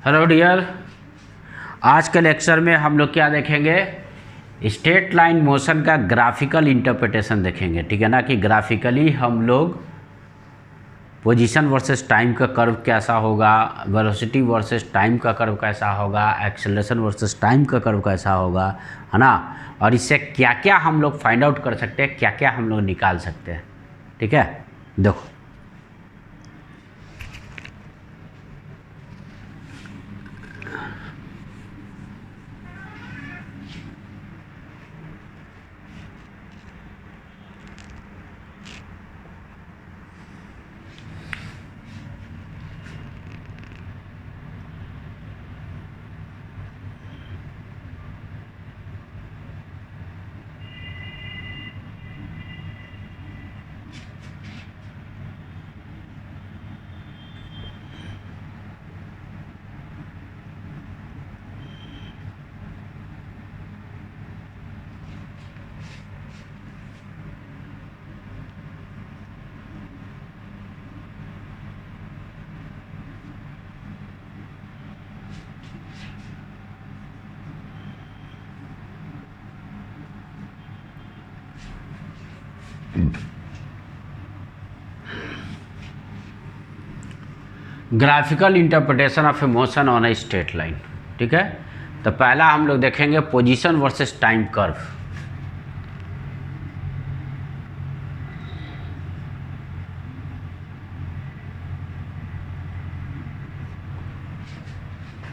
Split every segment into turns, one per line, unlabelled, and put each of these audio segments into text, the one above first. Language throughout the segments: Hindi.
Hello dear. आज के लेक्चर में हम लोग क्या देखेंगे? स्ट्रेट लाइन मोशन का ग्राफिकल इंटरप्रिटेशन देखेंगे। ठीक है ना, कि ग्राफिकली हम लोग पोजीशन वर्सेस टाइम का कर्व कैसा होगा, वेलोसिटी वर्सेस टाइम का कर्व कैसा होगा, एक्सेलरेशन वर्सेस टाइम का कर्व कैसा होगा, है ना। और इससे क्या क्या हम लोग फाइंड आउट कर सकते हैं, क्या क्या हम लोग निकाल सकते हैं। ठीक है, देखो graphical interpretation of A motion on a straight line. ठीक है, तो पहला हम लोग देखेंगे position versus time curve.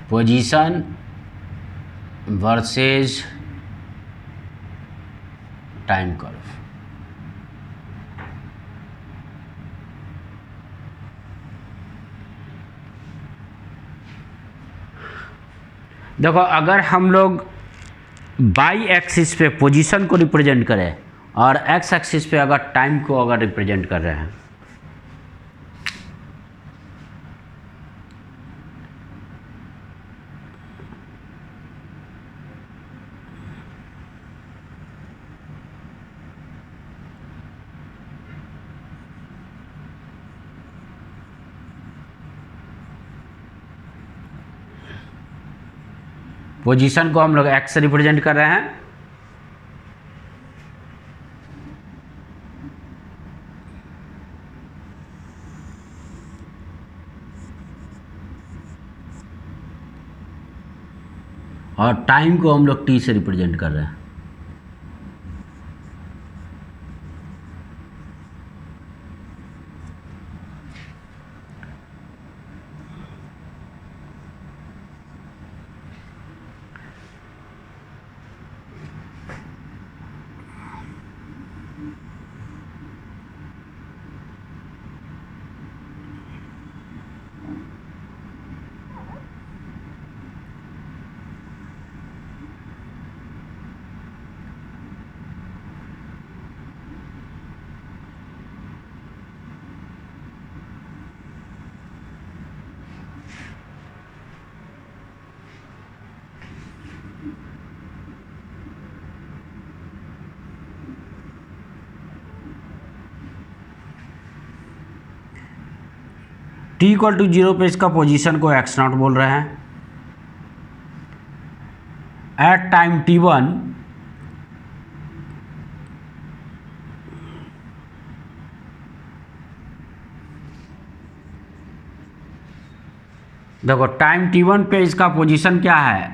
Position versus time curve. देखो, अगर हम लोग बाई एक्सिस पे पोजीशन को रिप्रेजेंट करें और एक्स एक्सिस पे अगर टाइम को अगर रिप्रेजेंट कर रहे हैं, पोजीशन को हम लोग एक्स से रिप्रेजेंट कर रहे हैं और टाइम को हम लोग टी से रिप्रेजेंट कर रहे हैं। टी इक्वल टू 0 पे इसका पोजीशन को एक्स नॉट बोल रहे हैं। एट टाइम t1 देखो, टाइम t1 पे इसका पोजीशन क्या है,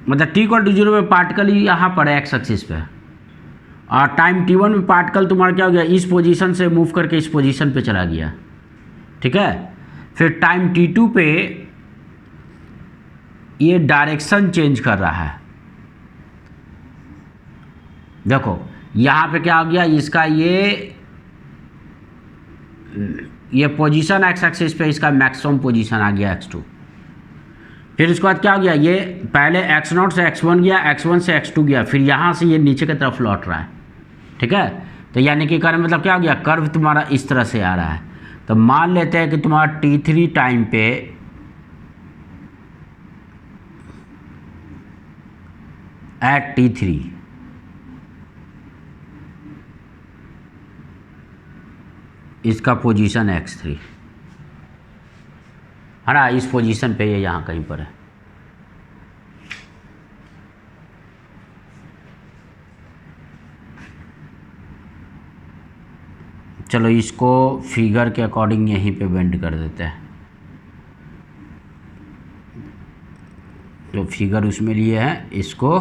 मतलब टी इक्वल टू 0 पे पार्टिकल ही यहाँ पर है एक्स एक्सिस पे, और टाइम t1 में पार्टिकल तुम्हारा क्या हो गया, इस पोजीशन से मूव करके इस पोजीशन पे चला गया। ठीक है, फिर टाइम t2 पे ये डायरेक्शन चेंज कर रहा है। देखो यहाँ पे क्या हो गया, इसका ये पोजीशन एक्स एक्सिस पे इसका मैक्सिमम पोजीशन आ गया x2। फिर उसके बाद क्या हो गया, ये पहले x0 से x1 गया, x1 से x2 गया, फिर यहाँ से ये नीचे की तरफ लौट रहा है। ठीक है, तो यानी कि कर्व मतलब क्या हो गया, कर्व तुम्हारा इस तरह से आ रहा है। तो मान लेते हैं कि तुम्हारा t3 टाइम पे एट t3 इसका पोजीशन x3। है ना, इस पोजीशन पे ये यहाँ कहीं पर है। चलो इसको फिगर के अकॉर्डिंग यहीं पे बेंड कर देते हैं। जो फिगर उसमें लिए हैं इसको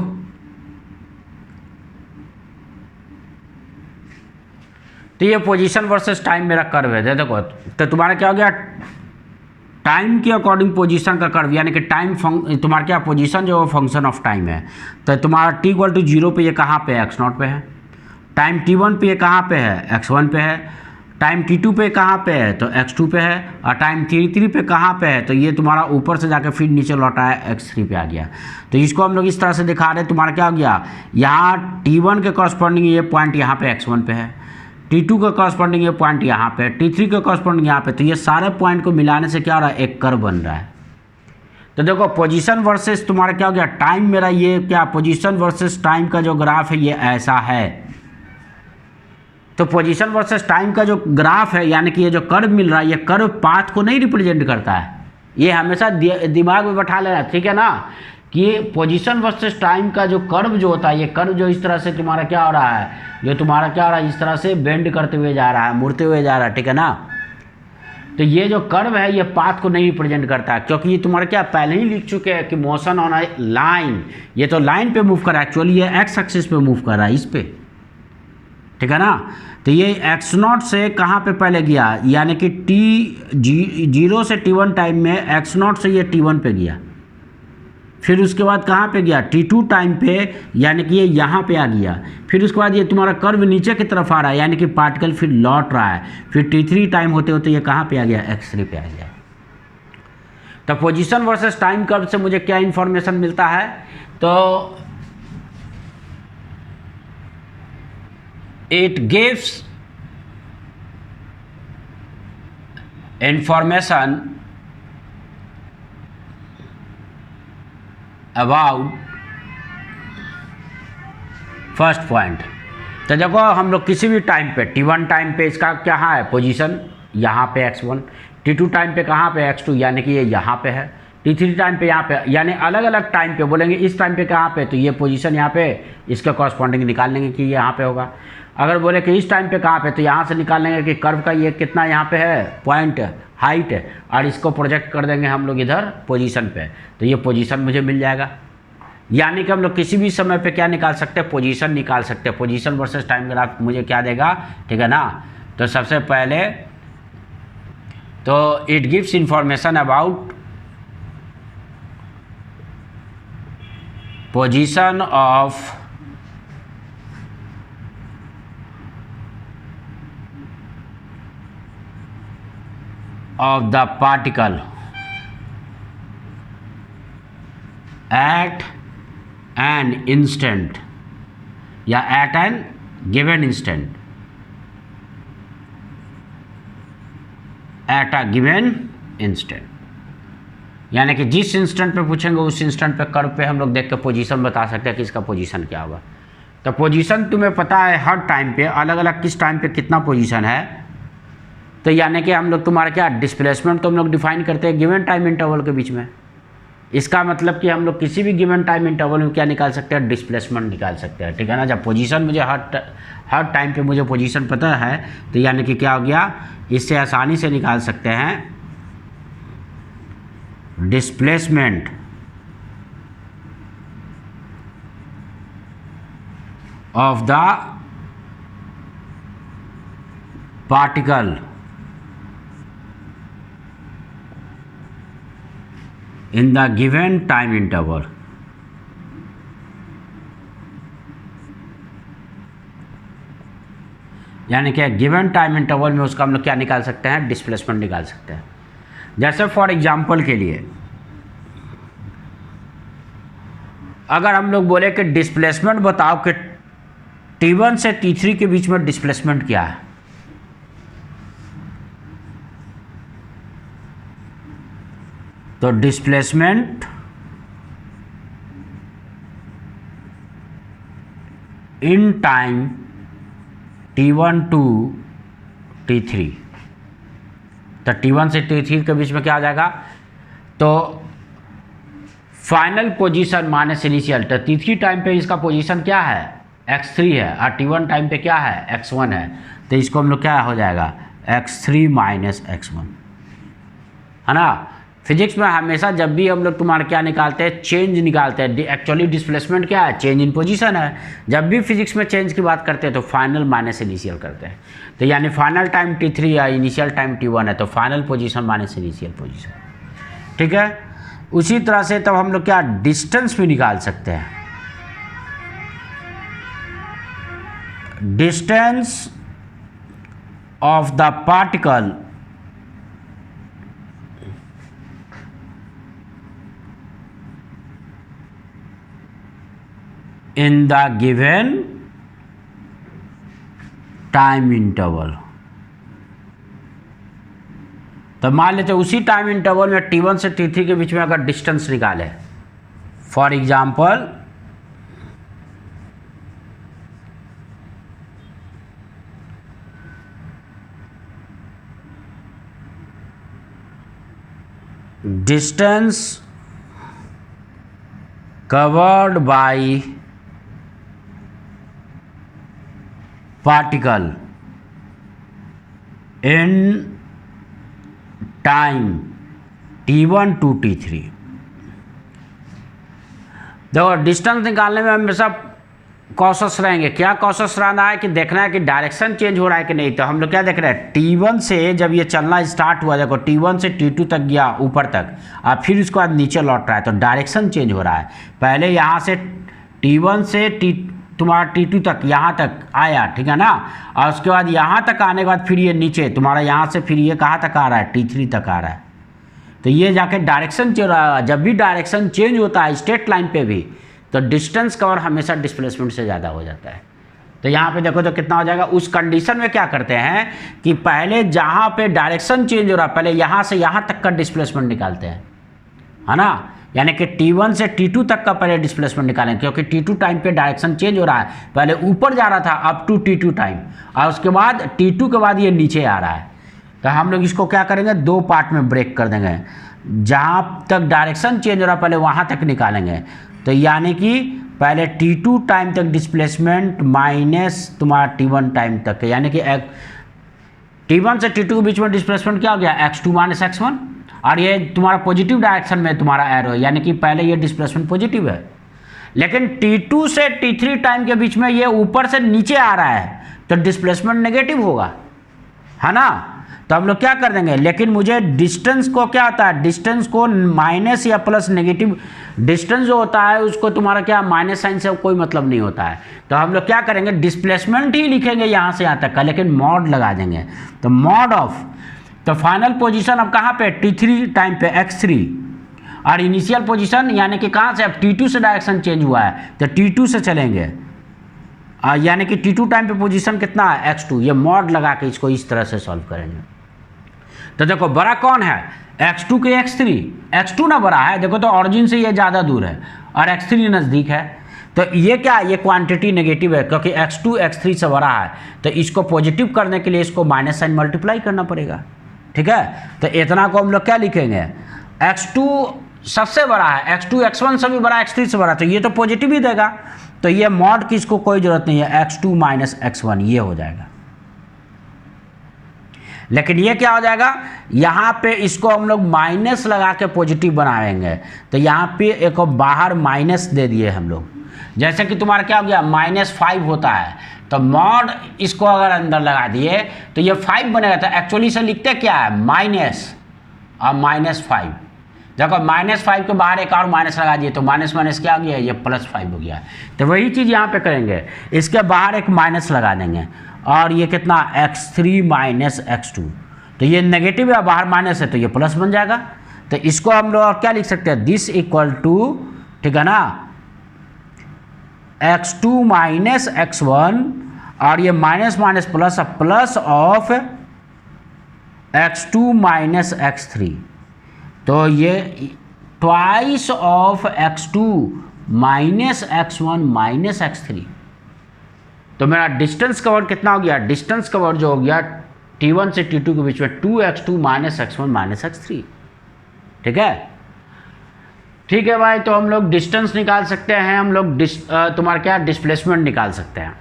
तो ये पोजीशन वर्सेस टाइम मेरा कर्व है। देखो तो तुम्हारा क्या हो गया, टाइम के अकॉर्डिंग पोजीशन का कर्व, यानी कि टाइम तुम्हारा क्या पोजीशन जो फंक्शन ऑफ टाइम है। तो तुम्हारा t = 0 पे ये कहाँ पे है, x0 पे है। टाइम t1 पे ये कहाँ पे है, x1 पे है। टाइम t2 पे कहाँ पे है, तो x2 पे है। और टाइम t3 पे कहाँ पे है, तो ये तुम्हारा ऊपर से जाकर फिर नीचे लौटा है, x3 पे आ गया। तो इसको हम लोग इस तरह से दिखा रहे हैं। तुम्हारा क्या हो गया, यहाँ t1 के कॉरस्पॉन्डिंग ये पॉइंट यहाँ पे x1 पे है, t2 का कॉरस्पॉन्डिंग ये पॉइंट यहाँ पे, t3 का कॉरस्पॉन्डिंग यहाँ पे। तो ये सारे पॉइंट को मिलाने से क्या हो रहा है, एक कर्व बन रहा है। तो देखो पोजीशन वर्सेस तुम्हारा क्या हो गया, टाइम मेरा ये क्या पोजीशन वर्सेस टाइम का जो ग्राफ है ये ऐसा है। तो पोजीशन वर्सेस टाइम का जो ग्राफ है, यानी कि ये जो कर्व मिल रहा है, ये कर्व पाथ को नहीं रिप्रेजेंट करता है। ये हमेशा दिमाग में बैठा लेना, ठीक है ना, कि पोजीशन वर्सेस टाइम का जो कर्व जो होता है, ये कर्व जो इस तरह से तुम्हारा क्या हो रहा है, जो तुम्हारा क्या हो रहा है, इस तरह से बेंड करते हुए जा रहा है, मुड़ते हुए जा रहा है, ठीक है ना। तो ये जो कर्व है ये पाथ को नहीं रिप्रेजेंट करता है, क्योंकि ये तुम्हारा क्या पहले ही लिख चुके हैं कि मोशन ऑन अ लाइन, ये तो लाइन पे मूव कर रहा है, एक्चुअली ये एक्स एक्सिस पे मूव कर रहा है, इस पे, ठीक है ना। तो ये x0 से कहाँ पे पहले गया, यानी कि t0 से t1 टाइम में x0 से ये t1 पे गया, फिर उसके बाद कहाँ पे गया, t2 टाइम पे, यानी कि ये यहाँ पे आ गया। फिर उसके बाद ये तुम्हारा कर्व नीचे की तरफ आ रहा है, यानी कि पार्टिकल फिर लौट रहा है। फिर t3 टाइम होते होते ये कहाँ पे आ गया, x3 पे आ गया। तो पोजीशन वर्सेस टाइम कर्व से मुझे क्या इंफॉर्मेशन मिलता है, तो it gives information about first point. तो देखो हम लोग किसी भी टाइम पे t1 टाइम पे इसका क्या है पोजीशन, यहाँ पे x1, t2 टाइम पे कहाँ पे x2, यानी कि ये यहाँ पे है, t3 टाइम पे यहाँ पे, यानी अलग अलग टाइम पे बोलेंगे इस टाइम पे कहाँ पे, तो ये पोजीशन यहाँ पे इसके कॉरस्पॉन्डिंग निकाल लेंगे कि ये यहाँ पे होगा। अगर बोले कि इस टाइम पे कहाँ पे, तो यहाँ से निकाल लेंगे कि कर्व का ये कितना यहाँ पे है पॉइंट हाइट, और इसको प्रोजेक्ट कर देंगे हम लोग इधर पोजीशन पे, तो ये पोजीशन मुझे मिल जाएगा। यानी कि हम लोग किसी भी समय पे क्या निकाल सकते हैं, पोजीशन निकाल सकते हैं। पोजीशन वर्सेस टाइम ग्राफ मुझे क्या देगा, ठीक है ना। तो सबसे पहले तो it gives information about position of the particle at an instant या at an given instant, at a given instant, यानी कि जिस इंस्टेंट पे पूछेंगे उस इंस्टेंट पे कर्व पे हम लोग देख के पोजीशन बता सकते हैं कि इसका पोजीशन क्या होगा। तो पोजीशन तुम्हें पता है हर टाइम पे अलग अलग किस टाइम पे कितना पोजीशन है। तो यानी कि हम लोग तुम्हारा क्या डिस्प्लेसमेंट तो हम लोग डिफाइन करते हैं गिवन टाइम इंटरवल के बीच में। इसका मतलब कि हम लोग किसी भी गिवन टाइम इंटरवल में क्या निकाल सकते हैं, डिस्प्लेसमेंट निकाल सकते हैं, ठीक है ना। जब पोजीशन मुझे हर टाइम पे मुझे पोजीशन पता है, तो यानी कि क्या हो गया, इससे आसानी से निकाल सकते हैं displacement of the particle in the given time interval। यानी कि गिवन टाइम इंटरवल में उसका हम लोग क्या निकाल सकते हैं, डिस्प्लेसमेंट निकाल सकते हैं। जैसे फॉर एग्जांपल के लिए अगर हम लोग बोले कि डिस्प्लेसमेंट बताओ कि t1 से t3 के बीच में डिस्प्लेसमेंट क्या है, तो displacement in time t1 to t3, तो t1 से t3 के बीच में क्या आ जाएगा, तो फाइनल पोजीशन माइनस इनिशियल, तो T3 टाइम पे इसका पोजीशन क्या है x3 है, और T1 टाइम पे क्या है x1 है, तो इसको हम लोग क्या हो जाएगा x3 माइनस x1, है ना। फिजिक्स में हमेशा जब भी हम लोग तुम्हारा क्या निकालते हैं, चेंज निकालते हैं। एक्चुअली डिस्प्लेसमेंट क्या है, चेंज इन पोजीशन है। जब भी फिजिक्स में चेंज की बात करते हैं तो फाइनल माइनस इनिशियल करते हैं। तो यानी फाइनल टाइम T3 या इनिशियल टाइम T1 है, तो final position minus initial position, ठीक है। उसी तरह से तब हम लोग क्या डिस्टेंस भी निकाल सकते हैं। Distance of the particle in the given time interval. तो मान लेते उसी टाइम इंटरवल में T1 से T3 के बीच में अगर डिस्टेंस निकाले, for example distance covered by particle in time T1 to T3। देखो डिस्टेंस निकालने में हमेशा कॉशस रहेंगे। क्या कॉशस रहना है कि देखना है कि डायरेक्शन चेंज हो रहा है कि नहीं। तो हम लोग क्या देख रहे हैं, T1 से जब ये चलना स्टार्ट हुआ, देखो T1 से T2 तक गया ऊपर तक, और फिर उसके बाद नीचे लौट रहा है, तो डायरेक्शन चेंज हो रहा है। पहले यहाँ से T1 से तुम्हारा T2 तक यहाँ तक आया, ठीक है ना, और उसके बाद यहाँ तक आने के बाद फिर ये नीचे तुम्हारा यहाँ से फिर ये कहाँ तक आ रहा है, T3 तक आ रहा है। तो ये जाके डायरेक्शन चेंज रहा है। जब भी डायरेक्शन चेंज होता है स्ट्रेट लाइन पे भी, तो डिस्टेंस कवर हमेशा डिस्प्लेसमेंट से ज़्यादा हो जाता है। तो यहाँ पे देखो तो कितना हो जाएगा। उस कंडीशन में क्या करते हैं कि पहले जहाँ पे डायरेक्शन चेंज हो रहा है, पहले यहाँ से यहाँ तक का डिस्प्लेसमेंट निकालते हैं, है ना। यानी कि T1 से T2 तक का पहले डिस्प्लेसमेंट निकालें, क्योंकि T2 टाइम पे डायरेक्शन चेंज हो रहा है। पहले ऊपर जा रहा था अप टू T2 टाइम, और उसके बाद T2 के बाद ये नीचे आ रहा है। तो हम लोग इसको क्या करेंगे, दो पार्ट में ब्रेक कर देंगे। जहाँ तक डायरेक्शन चेंज हो रहा है पहले वहाँ तक निकालेंगे। तो यानी कि पहले T2 टाइम तक डिस्प्लेसमेंट माइनस तुम्हारा T1 टाइम तक, यानी कि T1 से T2 के बीच में डिस्प्लेसमेंट क्या हो गया, x2 माइनस x1। और ये तुम्हारा पॉजिटिव डायरेक्शन में तुम्हारा एरो है, यानी कि पहले ये डिस्प्लेसमेंट पॉजिटिव है। लेकिन T2 से T3 टाइम के बीच में ये ऊपर से नीचे आ रहा है, तो डिस्प्लेसमेंट नेगेटिव होगा, है ना। तो हम लोग क्या कर देंगे, लेकिन मुझे डिस्टेंस को क्या होता है, डिस्टेंस को माइनस या प्लस नेगेटिव, डिस्टेंस जो होता है उसको तुम्हारा क्या माइनस साइन से कोई मतलब नहीं होता है। तो हम लोग क्या करेंगे, डिस्प्लेसमेंट ही लिखेंगे यहाँ से यहाँ तक का, लेकिन मॉड लगा देंगे। तो मॉड ऑफ, तो फाइनल पोजीशन अब कहाँ पे, T3 टाइम पे x3, और इनिशियल पोजीशन यानी कि कहाँ से, अब T2 से डायरेक्शन चेंज हुआ है तो T2 से चलेंगे, यानी कि T2 टाइम पे पोजीशन कितना है, x2। ये मॉड लगा के इसको इस तरह से सॉल्व करेंगे। तो देखो बड़ा कौन है, x2 के x3, x2 ना बड़ा है, देखो तो ऑरिजिन से ये ज़्यादा दूर है और x3 नज़दीक है। तो ये क्या, ये क्वांटिटी नेगेटिव है क्योंकि x2 x3 से बड़ा है। तो इसको पॉजिटिव करने के लिए इसको माइनस साइन मल्टीप्लाई करना पड़ेगा, ठीक है। तो इतना को हम लोग क्या लिखेंगे, x2 सबसे बड़ा है, x2 x1 से भी बड़ा, x3 से बड़ा, तो ये तो पॉजिटिव ही देगा। तो ये मॉड की इसको कोई जरूरत नहीं है, x2 माइनस x1 ये हो जाएगा। लेकिन ये क्या हो जाएगा, यहाँ पे इसको हम लोग माइनस लगा के पॉजिटिव बनाएंगे। तो यहाँ पे एक बाहर माइनस दे दिए हम लोग, जैसे कि तुम्हारा क्या हो गया, -5 होता है। तो मॉड इसको अगर अंदर लगा दिए तो ये 5 बनेगा। तो एक्चुअली से लिखते क्या है, माइनस और -5। देखो -5 के बाहर एक और माइनस लगा दिए तो माइनस माइनस क्या हो गया, ये +5 हो गया। तो वही चीज़ यहाँ पे करेंगे, इसके बाहर एक माइनस लगा देंगे, और ये कितना, x3 माइनस x2। तो ये नेगेटिव है, बाहर माइनस है, तो ये प्लस बन जाएगा। तो इसको हम लोग क्या लिख सकते हैं, दिस इक्वल टू, ठीक है ना, x2 माइनस x1, और ये minus minus plus, plus of x2 minus x3। तो ये twice of x2 minus x1 minus x3। तो मेरा डिस्टेंस कवर कितना हो गया, डिस्टेंस कवर जो हो गया T1 से T2 के बीच में 2x2 minus x1 minus x3, ठीक है। ठीक है भाई, तो हम लोग डिस्टेंस निकाल सकते हैं, हम लोग तुम्हारा क्या डिस्प्लेसमेंट निकाल सकते हैं।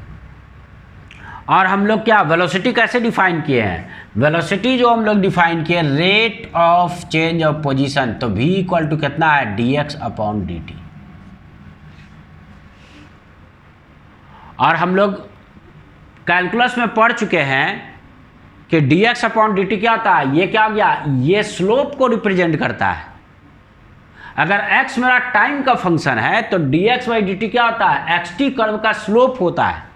और हम लोग क्या वेलोसिटी कैसे डिफाइन किए हैं, वेलोसिटी जो हम लोग डिफाइन किए rate of change of position, तो v इक्वल टू कितना है dx/dt। और हम लोग कैलकुलस में पढ़ चुके हैं कि dx/dt क्या होता है, ये क्या हो गया, ये स्लोप को रिप्रेजेंट करता है। अगर x मेरा टाइम का फंक्शन है तो dx/dt क्या होता है, xt कर्व का स्लोप होता है।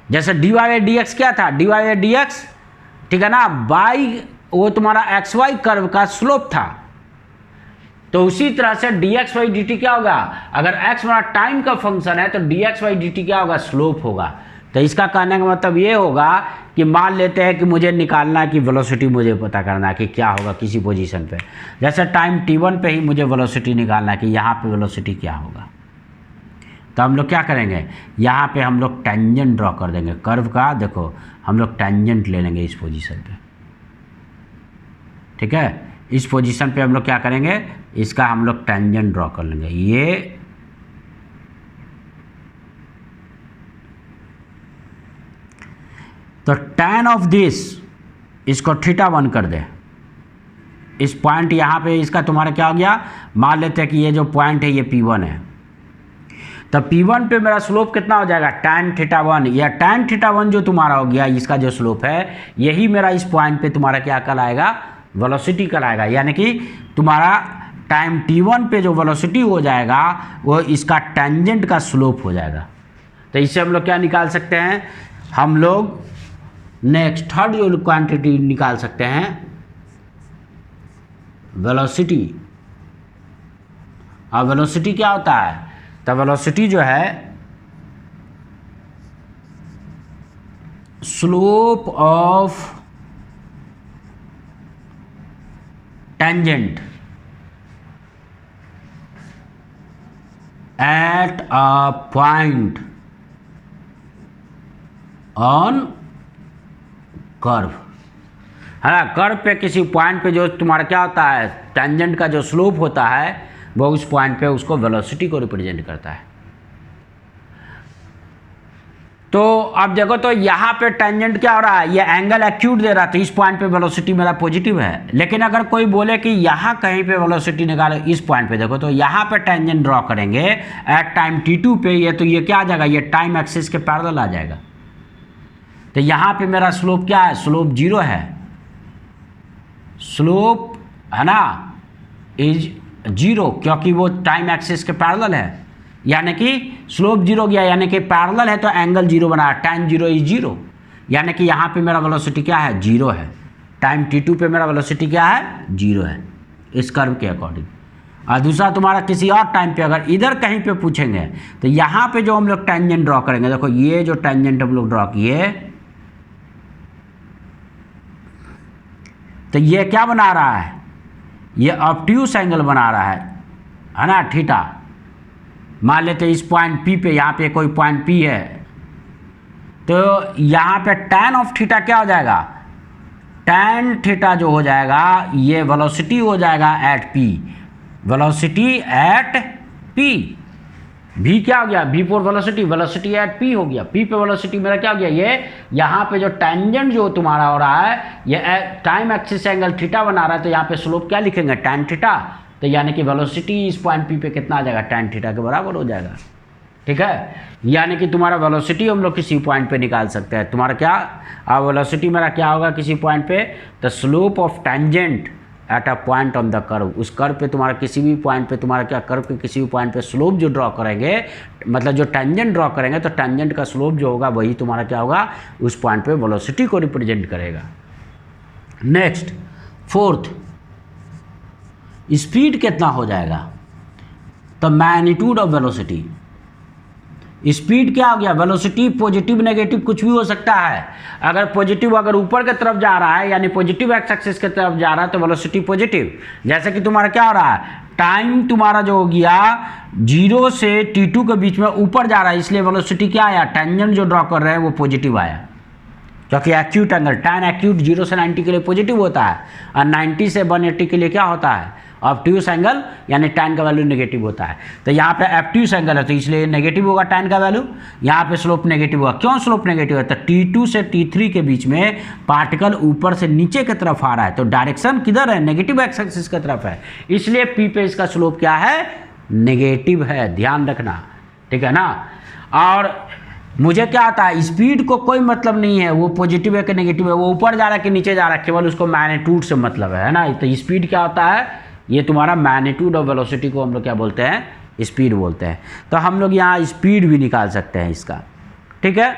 जैसे dy/dx क्या था, dy/dx ठीक है ना, बाई वो तुम्हारा xy कर्व का स्लोप था। तो उसी तरह से dx/dt क्या होगा, अगर x मेरा टाइम का फंक्शन है तो dx/dt क्या होगा, स्लोप होगा। तो इसका कहने का मतलब ये होगा कि मान लेते हैं कि मुझे निकालना है कि वेलोसिटी मुझे पता करना है कि क्या होगा किसी पोजीशन पे। जैसे टाइम t1 पे ही मुझे वेलोसिटी निकालना है कि यहाँ पे वेलोसिटी क्या होगा। तो हम लोग क्या करेंगे, यहाँ पे हम लोग टेंजेंट ड्रॉ कर देंगे कर्व का। देखो हम लोग टेंजेंट ले लेंगे इस पोजीशन पे, ठीक है। इस पोजीशन पे हम लोग क्या करेंगे, इसका हम लोग टेंजेंट ड्रॉ कर लेंगे। ये तो tan ऑफ दिस इसको θ1 कर दे। इस पॉइंट यहाँ पे इसका तुम्हारा क्या हो गया, मान लेते हैं कि ये जो पॉइंट है ये P1 है। तो P1 पे मेरा स्लोप कितना हो जाएगा, tan θ1। या tan θ1 जो तुम्हारा हो गया, इसका जो स्लोप है यही मेरा इस पॉइंट पे तुम्हारा क्या कहलाएगा, वेलोसिटी कहलाएगा। यानी कि तुम्हारा टाइम t1 पे जो वेलोसिटी हो जाएगा वो इसका टेंजेंट का स्लोप हो जाएगा। तो इससे हम लोग क्या निकाल सकते हैं, हम लोग नेक्स्ट थर्ड जो क्वांटिटी निकाल सकते हैं वेलोसिटी। और वेलोसिटी क्या होता है, तो वेलोसिटी जो है slope of tangent at a point on curve, है ना। कर्व पे किसी पॉइंट पे जो तुम्हारा क्या होता है, टेंजेंट का जो स्लोप होता है वो उस पॉइंट पे उसको वेलोसिटी को रिप्रेजेंट करता है। तो अब देखो, तो यहाँ पे टेंजेंट क्या हो रहा है, ये एंगल एक्यूट दे रहा था, इस पॉइंट पे वेलोसिटी मेरा पॉजिटिव है। लेकिन अगर कोई बोले कि यहाँ कहीं पे वेलोसिटी निकालो, इस पॉइंट पे देखो, तो यहाँ पे टेंजेंट ड्रॉ करेंगे एट टाइम t2 पे, ये तो ये क्या आ जाएगा, ये टाइम एक्सिस के पैरेलल आ जाएगा। तो यहाँ पे मेरा स्लोप क्या है, स्लोप 0 है, स्लोप है ना इज 0, क्योंकि वो टाइम एक्सिस के पैरेलल है। यानी कि स्लोप 0 गया, यानी कि पैरेलल है तो एंगल 0 बना, tan 0 इज 0। यानी कि यहाँ पे मेरा वेलोसिटी क्या है, 0 है। टाइम t2 पे मेरा वेलोसिटी क्या है, 0 है इस कर्व के अकॉर्डिंग। और दूसरा तुम्हारा किसी और टाइम पे अगर इधर कहीं पे पूछेंगे तो यहाँ पे जो हम लोग टेंजेंट ड्रॉ करेंगे, देखो ये जो टेंजेंट हम लोग ड्रॉ किए, तो ये क्या बना रहा है, ये ऑब्ट्यूस एंगल बना रहा है ना, थीटा। मान लेते इस पॉइंट P पे, यहाँ पे कोई पॉइंट P है, तो यहाँ पे tan ऑफ थीटा क्या हो जाएगा, tan थीटा जो हो जाएगा ये वेलोसिटी हो जाएगा at P, velocity at P। v क्या हो गया, v for velocity, velocity at P हो गया। P पे वेलोसिटी मेरा क्या हो गया, ये यहाँ पे जो टेंजेंट जो तुम्हारा हो रहा है ये टाइम एक्सिस एंगल थीटा बना रहा है, तो यहाँ पे स्लोप क्या लिखेंगे, tan थीटा। तो यानी कि वेलोसिटी इस पॉइंट P पे कितना आ जाएगा, tan थीटा के बराबर हो जाएगा, ठीक है। यानी कि तुम्हारा वेलोसिटी हम लोग किसी पॉइंट पे निकाल सकते हैं। तुम्हारा क्या, अब वेलोसिटी मेरा क्या होगा किसी पॉइंट पे, the slope of tangent at a point on the curve. उस कर्व पे तुम्हारा किसी भी पॉइंट पे तुम्हारा क्या, कर्व के किसी भी पॉइंट पे स्लोप जो ड्रॉ करेंगे, मतलब जो टेंजेंट ड्रॉ करेंगे, तो टेंजेंट का स्लोप जो होगा वही तुम्हारा क्या होगा, उस पॉइंट पे वेलोसिटी को रिप्रेजेंट करेगा। नेक्स्ट फोर्थ, स्पीड कितना हो जाएगा, तो मैग्नीट्यूड ऑफ वेलोसिटी। स्पीड क्या हो गया, वेलोसिटी पॉजिटिव नेगेटिव कुछ भी हो सकता है। अगर पॉजिटिव अगर ऊपर की तरफ जा रहा है, यानी पॉजिटिव एक्स एक्सिस की तरफ जा रहा है, तो वेलोसिटी पॉजिटिव। जैसे कि तुम्हारा क्या हो रहा है, टाइम तुम्हारा जो हो गया 0 से t2 के बीच में ऊपर जा रहा है, इसलिए वेलोसिटी क्या आया, टेंजेंट जो ड्रॉ कर रहे हैं वो पॉजिटिव आया, क्योंकि एक्यूट एंगल tan एक्यूट 0 से 90 के लिए पॉजिटिव होता है, और 90 से 180 के लिए क्या होता है, ऑब्ट्यूस एंगल यानी tan का वैल्यू नेगेटिव होता है। तो यहाँ पे ऑब्ट्यूस एंगल है तो इसलिए नेगेटिव होगा tan का वैल्यू, यहाँ पे स्लोप नेगेटिव होगा। क्यों स्लोप नेगेटिव है? तो T2 से T3 के बीच में पार्टिकल ऊपर से नीचे की तरफ आ रहा है, तो डायरेक्शन किधर है? नेगेटिव एक्स एक्सिस की तरफ है, इसलिए P पे इसका स्लोप क्या है? नेगेटिव है, ध्यान रखना, ठीक है ना। और मुझे क्या आता है, स्पीड को कोई मतलब नहीं है वो पॉजिटिव है कि नेगेटिव है, वो ऊपर जा रहा है कि नीचे जा रहा है, केवल उसको मैग्नीट्यूड से मतलब है ना। तो स्पीड क्या होता है? ये तुम्हारा मैग्नीट्यूड और वेलोसिटी को हम लोग क्या बोलते हैं? स्पीड बोलते हैं। तो हम लोग यहाँ स्पीड भी निकाल सकते हैं इसका, ठीक है।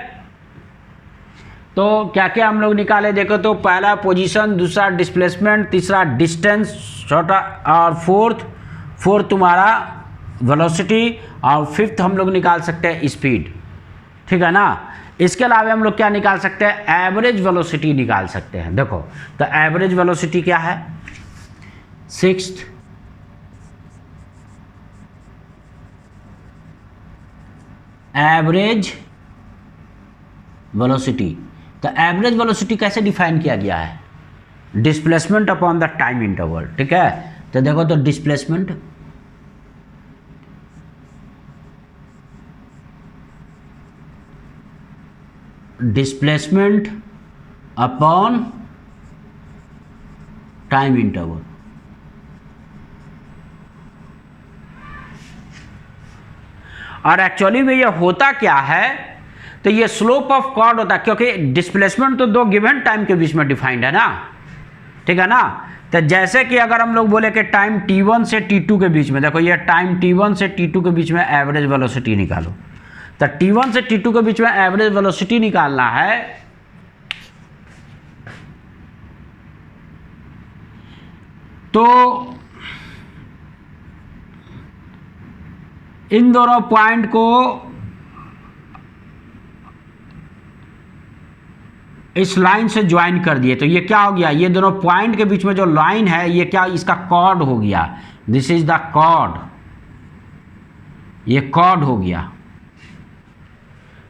तो क्या क्या हम लोग निकाले देखो, तो पहला पोजीशन, दूसरा डिस्प्लेसमेंट, तीसरा डिस्टेंस, चौथा और फोर्थ तुम्हारा वेलोसिटी, और फिफ्थ हम लोग निकाल सकते हैं स्पीड, ठीक है ना। इसके अलावा हम लोग क्या निकाल सकते हैं? एवरेज वेलोसिटी निकाल सकते हैं। देखो तो एवरेज वेलोसिटी क्या है? Sixth average velocity. तो एवरेज वेलोसिटी कैसे डिफाइन किया गया है? Displacement upon the time interval, ठीक है। तो देखो तो डिस्प्लेसमेंट अपॉन टाइम इंटरवल। और एक्चुअली में ये होता क्या है, तो ये स्लोप ऑफ कॉर्ड होता है, क्योंकि डिस्प्लेसमेंट तो दो गिवन टाइम के बीच में डिफाइंड है ना, ठीक है ना। तो जैसे कि अगर हम लोग बोले कि टाइम t1 से t2 के बीच में, देखो ये टाइम t1 से t2 के बीच में एवरेज वेलोसिटी निकालो। तो t1 से t2 के बीच में एवरेज वेलोसिटी निकालना है, तो इन दोनों पॉइंट को इस लाइन से ज्वाइन कर दिए, तो ये क्या हो गया? ये दोनों पॉइंट के बीच में जो लाइन है ये क्या? इसका कॉर्ड हो गया। दिस इज द कॉर्ड, ये कॉर्ड हो गया।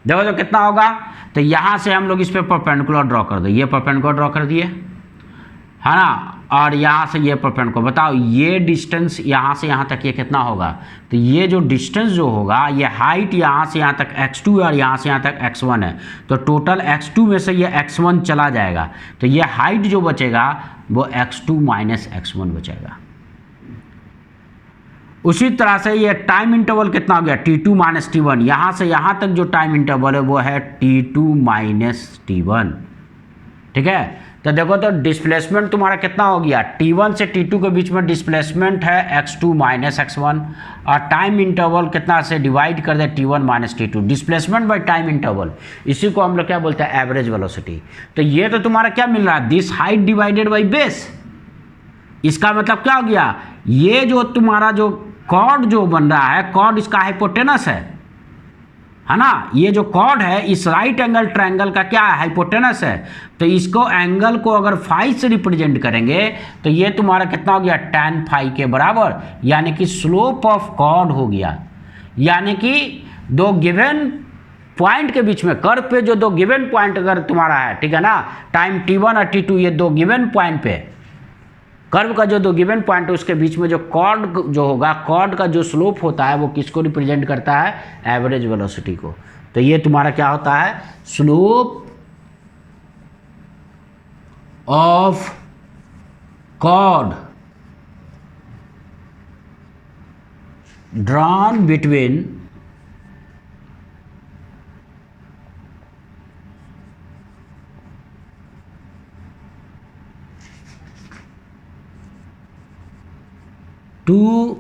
देखो तो कितना होगा, तो यहां से हम लोग इस पे परपेंडिकुलर ड्रॉ कर दो, ये परपेंडिकुलर ड्रॉ कर दिए, है ना। और यहाँ से ये परपेंडिकुलर, बताओ ये डिस्टेंस यहाँ से यहाँ तक ये कितना होगा? तो ये जो डिस्टेंस जो होगा, ये हाइट यहाँ से यहाँ तक x2 और यहाँ से यहाँ तक x1 है, तो टोटल x2 में से ये x1 चला जाएगा, तो ये हाइट जो बचेगा वो x2 माइनस x1 बचेगा। उसी तरह से ये टाइम इंटरवल कितना हो गया? t2 माइनस t1, यहाँ से यहाँ तक जो टाइम इंटरवल है वो है t2 माइनस t1, ठीक है। तो देखो तो डिस्प्लेसमेंट तुम्हारा कितना हो गया? t1 से t2 के बीच में डिस्प्लेसमेंट है x2 माइनस x1, और टाइम इंटरवल कितना से डिवाइड कर दे? t1 minus t2, displacement bye time interval, इसी को हम लोग क्या बोलते हैं? Average velocity. तो ये तो तुम्हारा क्या मिल रहा है? This height divided by base. इसका मतलब क्या हो गया? ये जो तुम्हारा जो कॉर्ड जो बन रहा है, कॉर्ड इसका हाइपोटेनस है ना। ये जो कॉर्ड है इस राइट एंगल ट्रायंगल का क्या है? हाइपोटेनस है। तो इसको एंगल को अगर फाई से रिप्रेजेंट करेंगे तो ये तुम्हारा कितना हो गया? tan फाई के बराबर, यानी कि स्लोप ऑफ कॉर्ड हो गया। यानी कि दो गिवन पॉइंट के बीच में, कर्व पे जो दो गिवन पॉइंट अगर तुम्हारा है, ठीक है ना, टाइम t1 और t2 ये दो गिवन पॉइंट पे, कर्व का जो दो गिवन पॉइंट है उसके बीच में जो कॉर्ड जो होगा, कॉर्ड का जो स्लोप होता है वो किसको रिप्रेजेंट करता है? एवरेज वेलोसिटी को। तो ये तुम्हारा क्या होता है? Slope of chord drawn between two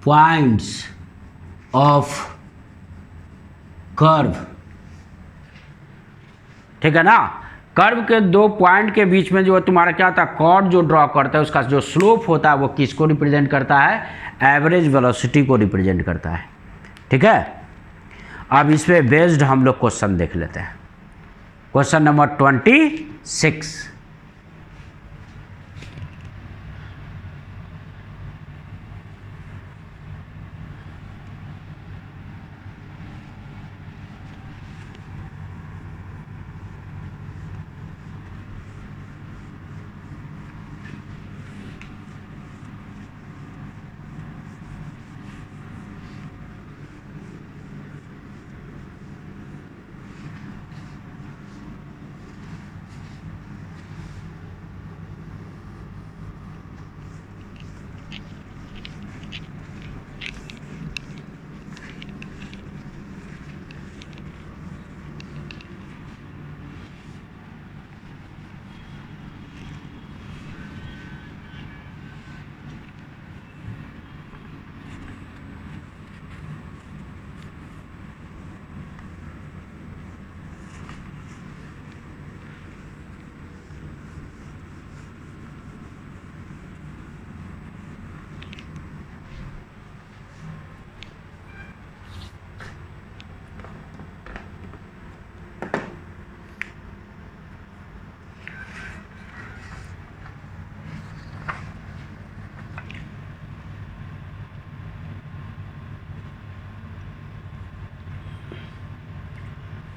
points of curve, ठीक है ना। कर्व के दो पॉइंट के बीच में जो तुम्हारा क्या होता है? कॉर्ड जो ड्रॉ करता है उसका जो स्लोप होता है वो किसको रिप्रेजेंट करता है? एवरेज वेलोसिटी को रिप्रेजेंट करता है, ठीक है। अब इस पे बेस्ड हम लोग क्वेश्चन देख लेते हैं। Question number 26,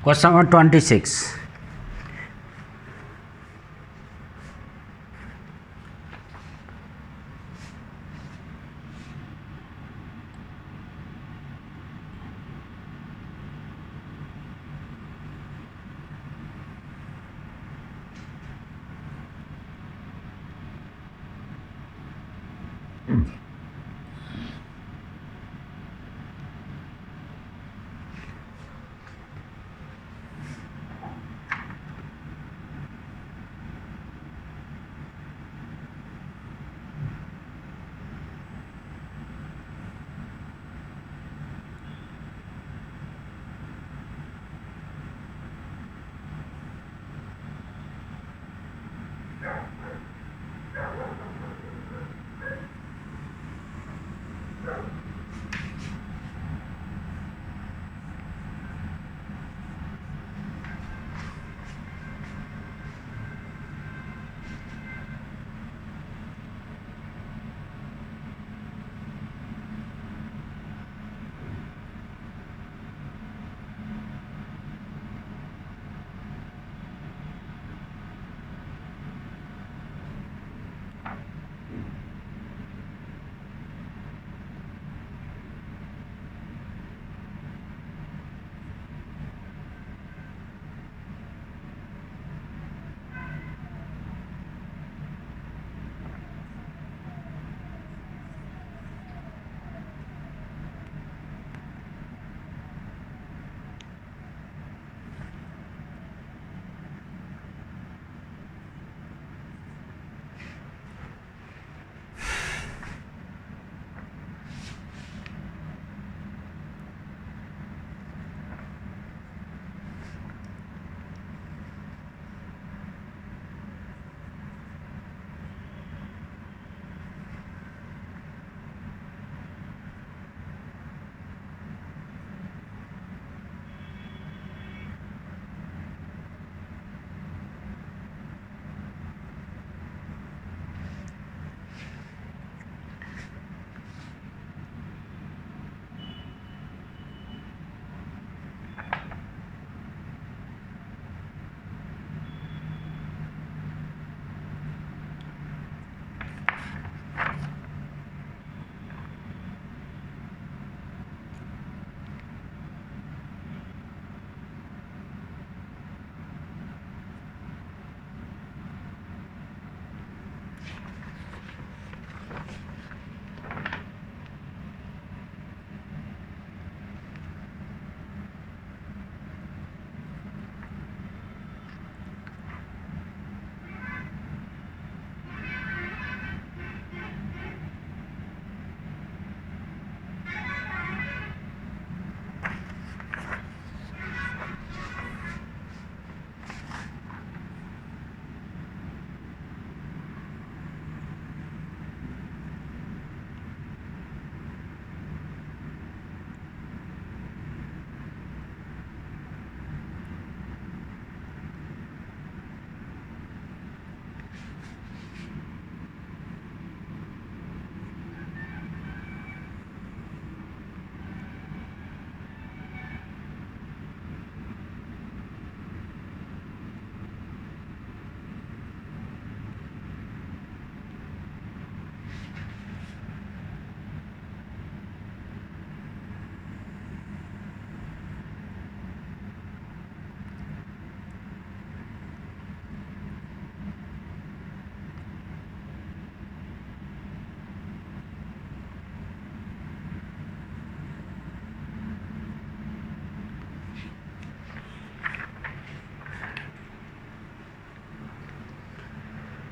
question number 26।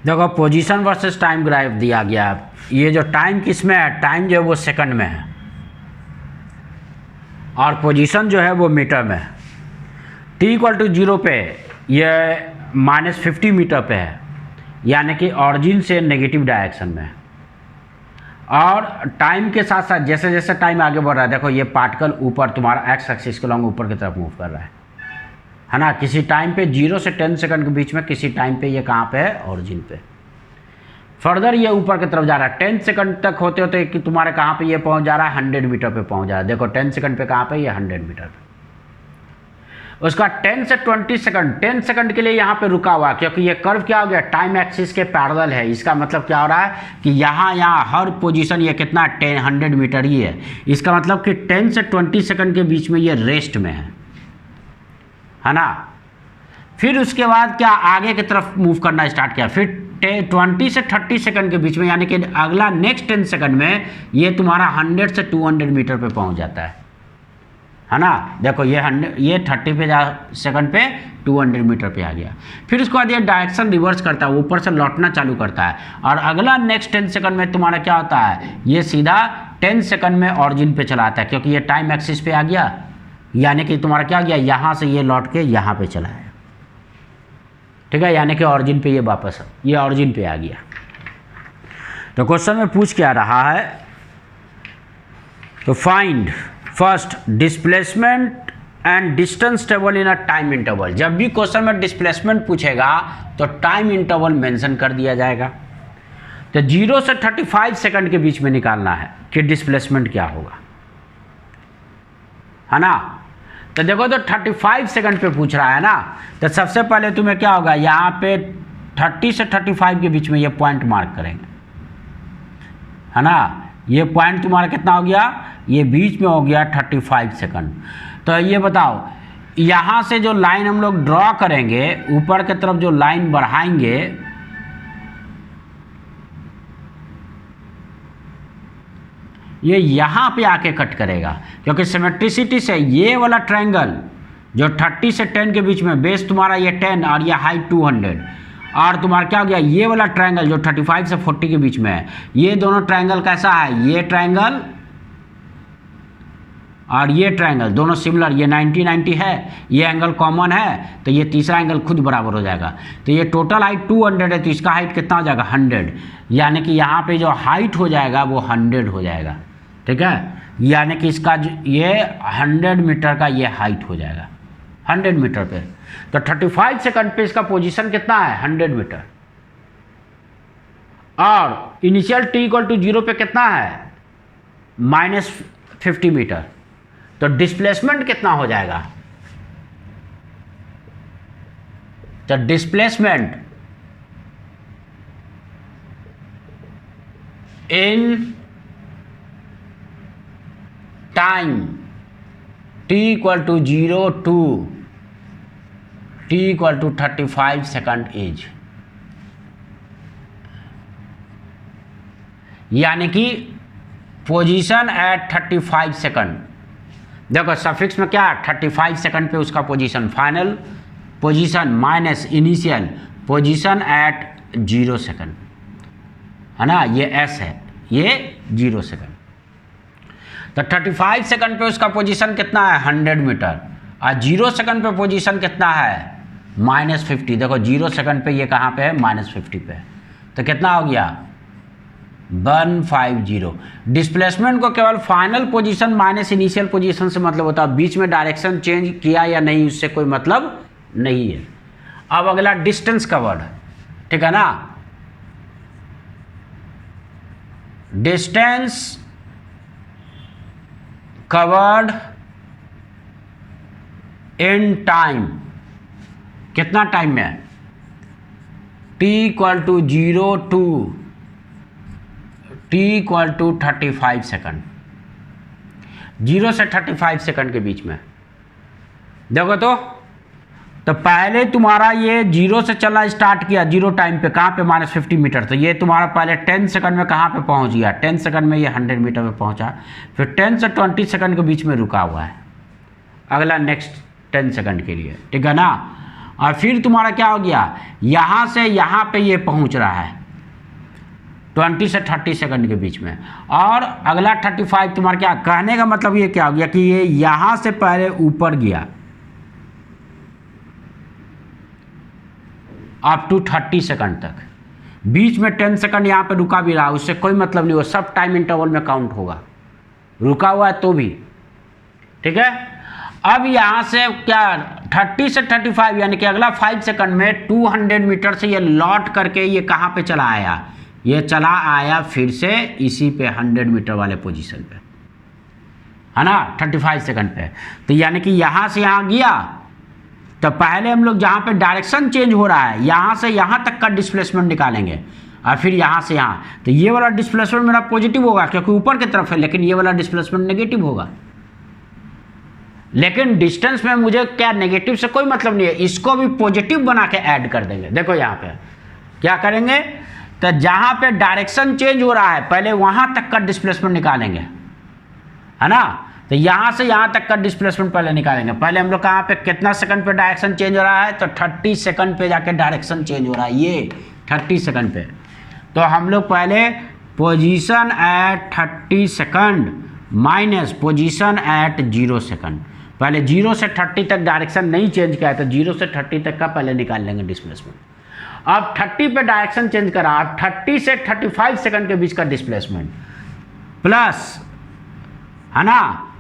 देखो पोजीशन वर्सेस टाइम ग्राफ दिया गया है। ये जो टाइम किस में है, टाइम जो है वो सेकंड में है और पोजीशन जो है वो मीटर में है। t=0 पे ये -50 मीटर पे है, यानी कि ऑरिजिन से नेगेटिव डायरेक्शन में है। और टाइम के साथ साथ जैसे जैसे टाइम आगे बढ़ रहा है, देखो ये पार्टिकल ऊपर तुम्हारा एक्स एक्सिस के लॉन्ग ऊपर की तरफ मूव कर रहा है ना। किसी टाइम पे 0 से 10 सेकंड के बीच में, किसी टाइम पे ये कहाँ पे है, ऑरिजिन पे। फर्दर ये ऊपर की तरफ जा रहा है, 10 सेकंड तक होते होते कि तुम्हारे कहाँ पे ये पहुँच जा रहा है, 100 मीटर पे पहुँच जा रहा है। देखो 10 सेकंड पे कहाँ पे, ये 100 मीटर पे। उसका 10 से 20 सेकंड, 10 सेकंड के लिए यहाँ पे रुका हुआ, क्योंकि ये कर्व क्या हो गया, टाइम एक्सिस के पैरेलल है। इसका मतलब क्या हो रहा है कि यहाँ हर पोजीशन ये कितना 100 मीटर ही है। इसका मतलब कि 10 से 20 सेकंड के बीच में ये रेस्ट में है ना। फिर उसके बाद क्या आगे की तरफ मूव करना स्टार्ट किया, फिर 20 से 30 सेकंड के बीच में, यानी कि अगला नेक्स्ट 10 सेकंड में ये तुम्हारा 100 से 200 मीटर पे पहुंच जाता है ना। देखो ये 30 सेकंड पे 200 मीटर पे आ गया। फिर उसके बाद ये डायरेक्शन रिवर्स करता है, ऊपर से लौटना चालू करता है, और अगला नेक्स्ट 10 सेकंड में तुम्हारा क्या होता है, ये सीधा 10 सेकंड में ऑरिजिन पे चला आता है, क्योंकि ये टाइम एक्सिस पे आ गया, यानी कि तुम्हारा क्या गया, यहाँ से ये लौट के यहाँ पे चला है, ठीक है, यानी कि ऑरिजिन पे ये वापस ये ऑरिजिन पे आ गया। तो क्वेश्चन में पूछ क्या रहा है, तो find first displacement and distance table in a time interval. जब भी क्वेश्चन में डिस्प्लेसमेंट पूछेगा तो टाइम इंटरवल मेंशन कर दिया जाएगा। तो 0 से 35 सेकंड के बीच में निकालना है कि डिस्प्लेसमेंट क्या होगा, है ना। तो देखो, तो 35 सेकंड पे पूछ रहा है ना, तो सबसे पहले तुम्हें क्या होगा, यहाँ पे 30 से 35 के बीच में ये पॉइंट मार्क करेंगे, है ना। ये पॉइंट तुम्हारा कितना हो गया, ये बीच में हो गया 35 सेकंड। तो ये बताओ, यहाँ से जो लाइन हम लोग ड्रॉ करेंगे, ऊपर की तरफ जो लाइन बढ़ाएंगे, ये यहाँ पे आके कट करेगा, क्योंकि सिमेट्रिसिटी से ये वाला ट्रायंगल जो 30 से 10 के बीच में, बेस तुम्हारा ये 10 और ये हाइट 200, और तुम्हारा क्या हो गया, ये वाला ट्रायंगल जो 35 से 40 के बीच में है, ये दोनों ट्रायंगल कैसा है, ये ट्रायंगल और ये ट्रायंगल दोनों सिमिलर, ये 90-90 है, ये एंगल कॉमन है, तो ये तीसरा एंगल खुद बराबर हो जाएगा। तो ये टोटल हाइट 200 है, तो इसका हाइट कितना हो जाएगा, 100, यानी कि यहाँ पे जो हाइट हो जाएगा वो 100 हो जाएगा, ठीक है, यानी कि इसका ये 100 मीटर का ये हाइट हो जाएगा 100 मीटर पे। तो 35 सेकंड पे इसका पोजीशन कितना है, 100 मीटर, और इनिशियल t = 0 पे कितना है, -50 मीटर। तो डिस्प्लेसमेंट कितना हो जाएगा, तो displacement in time t = 0 to t = 35 second is, यानी कि पोजीशन एट 35 सेकंड। देखो सफिक्स में क्या है, 35 सेकंड पे उसका position, final position minus initial position at 0 second, है ना, ये s है, ये 0 सेकंड। तो 35 सेकंड पे उसका पोजीशन कितना है, 100 मीटर, और 0 सेकंड पे पोजीशन कितना है, -50। देखो 0 सेकंड पे ये कहाँ पे है, -50 पे, तो कितना हो गया, 150। डिस्प्लेसमेंट को केवल final position minus initial position से मतलब होता है, बीच में डायरेक्शन चेंज किया या नहीं उससे कोई मतलब नहीं है। अब अगला डिस्टेंस कवर्ड, ठीक है ना, डिस्टेंस कवर्ड इन टाइम, कितना टाइम में, t = 0 to t = 35 सेकंड, 0 से 35 सेकंड के बीच में। देखो तो पहले तुम्हारा ये 0 से चलना स्टार्ट किया, 0 टाइम पे, कहाँ पे, -50 मीटर। तो ये तुम्हारा पहले 10 सेकंड में कहाँ पे पहुँच गया, 10 सेकंड में ये 100 मीटर पे पहुँचा, फिर 10 से 20 सेकंड के बीच में रुका हुआ है, अगला नेक्स्ट 10 सेकंड के लिए, ठीक है ना। और फिर तुम्हारा क्या हो गया, यहाँ से यहाँ पे ये पहुँच रहा है 20 से 30 सेकंड के बीच में, और अगला 35 तुम्हारा क्या, कहने का मतलब ये क्या हो गया कि ये यहाँ से पहले ऊपर गया अप टू 30 सेकंड तक, बीच में 10 सेकंड यहाँ पे रुका भी रहा, उससे कोई मतलब नहीं, वो सब टाइम इंटरवल में काउंट होगा, रुका हुआ है तो भी, ठीक है। अब यहाँ से क्या 30 से 35 यानी कि अगला 5 सेकंड में 200 मीटर से ये लौट करके ये कहाँ पे चला आया, ये चला आया फिर से इसी पे 100 मीटर वाले पोजीशन पे, है ना, 35 सेकंड पे। तो यानी कि यहाँ से यहाँ गया तो पहले हम लोग जहाँ पे डायरेक्शन चेंज हो रहा है यहाँ से यहाँ तक का डिस्प्लेसमेंट निकालेंगे और फिर यहाँ से यहाँ, तो ये वाला डिस्प्लेसमेंट मेरा पॉजिटिव होगा क्योंकि ऊपर की तरफ है, लेकिन ये वाला डिस्प्लेसमेंट नेगेटिव होगा। लेकिन डिस्टेंस में मुझे क्या नेगेटिव से कोई मतलब नहीं है, इसको भी पॉजिटिव बना के ऐड कर देंगे। देखो यहाँ पे क्या करेंगे, तो जहाँ पे डायरेक्शन चेंज हो रहा है पहले वहाँ तक का डिस्प्लेसमेंट निकालेंगे, है ना। तो यहाँ से यहाँ तक का डिस्प्लेसमेंट पहले निकालेंगे। पहले हम लोग कहाँ पे कितना सेकंड पे डायरेक्शन चेंज हो रहा है, तो 30 सेकंड पे जाके डायरेक्शन चेंज हो रहा है, ये 30 सेकंड पे। तो हम लोग पहले position at 30 second minus position at 0 second, पहले 0 से 30 तक डायरेक्शन नहीं चेंज किया है तो 0 से 30 तक का पहले निकाल लेंगे डिस्प्लेसमेंट। अब 30 पे डायरेक्शन चेंज करा, अब 30 से 35 सेकंड के बीच का डिस्प्लेसमेंट प्लस, है ना,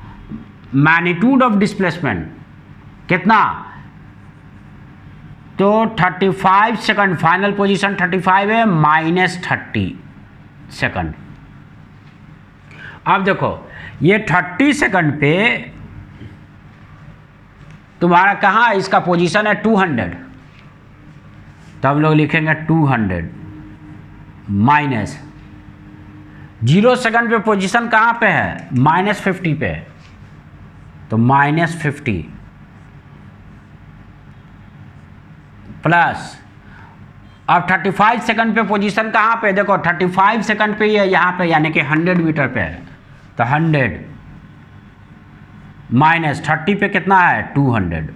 मैग्नीट्यूड ऑफ डिस्प्लेसमेंट कितना, तो 35 सेकंड, फाइनल पोजीशन 35 है माइनस 30 सेकंड। अब देखो ये 30 सेकंड पे तुम्हारा कहाँ है, इसका पोजीशन है 200, तब लोग लिखेंगे 200 माइनस 0 सेकंड पे पोजीशन कहाँ पे है, -50 पे, तो -50 प्लस अब 35 सेकंड पे पोजीशन कहाँ पे, देखो 35 सेकंड पे ये यहाँ पे यानी कि 100 मीटर पे है, तो 100 माइनस 30 पे कितना है 200,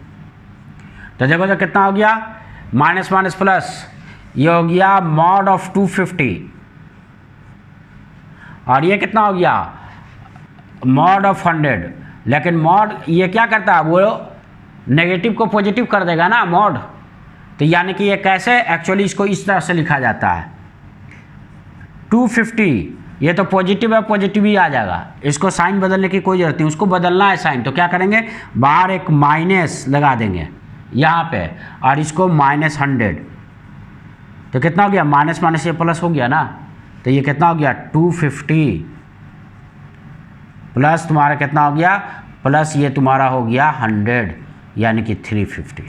तो देखो तो कितना हो गया, माइनस माइनस प्लस, ये हो गया मॉड ऑफ 250 और ये कितना हो गया मॉड ऑफ 100। लेकिन मॉड ये क्या करता है, वो नेगेटिव को पॉजिटिव कर देगा ना मॉड, तो यानी कि ये कैसे, एक्चुअली इसको इस तरह से लिखा जाता है 250, ये तो पॉजिटिव है, पॉजिटिव ही आ जाएगा, इसको साइन बदलने की कोई जरूरत नहीं, उसको बदलना है साइन, तो क्या करेंगे बाहर एक माइनस लगा देंगे यहाँ पे और इसको -100, तो कितना हो गया, माइनस माइनस ये प्लस हो गया ना, तो ये कितना हो गया 250 प्लस तुम्हारा कितना हो गया, प्लस ये तुम्हारा हो गया 100 यानी कि 350।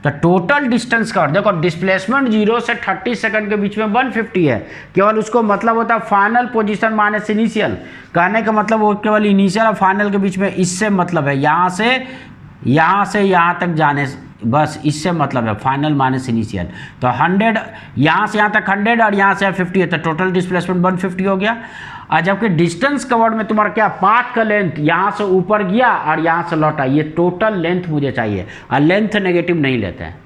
तो टोटल डिस्टेंस का देखो, डिस्प्लेसमेंट 0 से 30 सेकंड के बीच में 150 है, केवल उसको मतलब होता है फाइनल पोजीशन माइनस इनिशियल, कहने का मतलब वो केवल इनिशियल और फाइनल के बीच में, इससे मतलब है यहाँ से यहाँ तक जाने, बस इससे मतलब है फाइनल माइनस इनिशियल। तो 100 यहाँ से यहाँ तक 100 और यहाँ से 50 है, तो टोटल डिस्प्लेसमेंट 150 हो गया। और जबकि डिस्टेंस कवर्ड में तुम्हारा क्या, पाथ का लेंथ यहाँ से ऊपर गया और यहाँ से लौटा, ये टोटल लेंथ मुझे चाहिए और लेंथ नेगेटिव नहीं लेते हैं।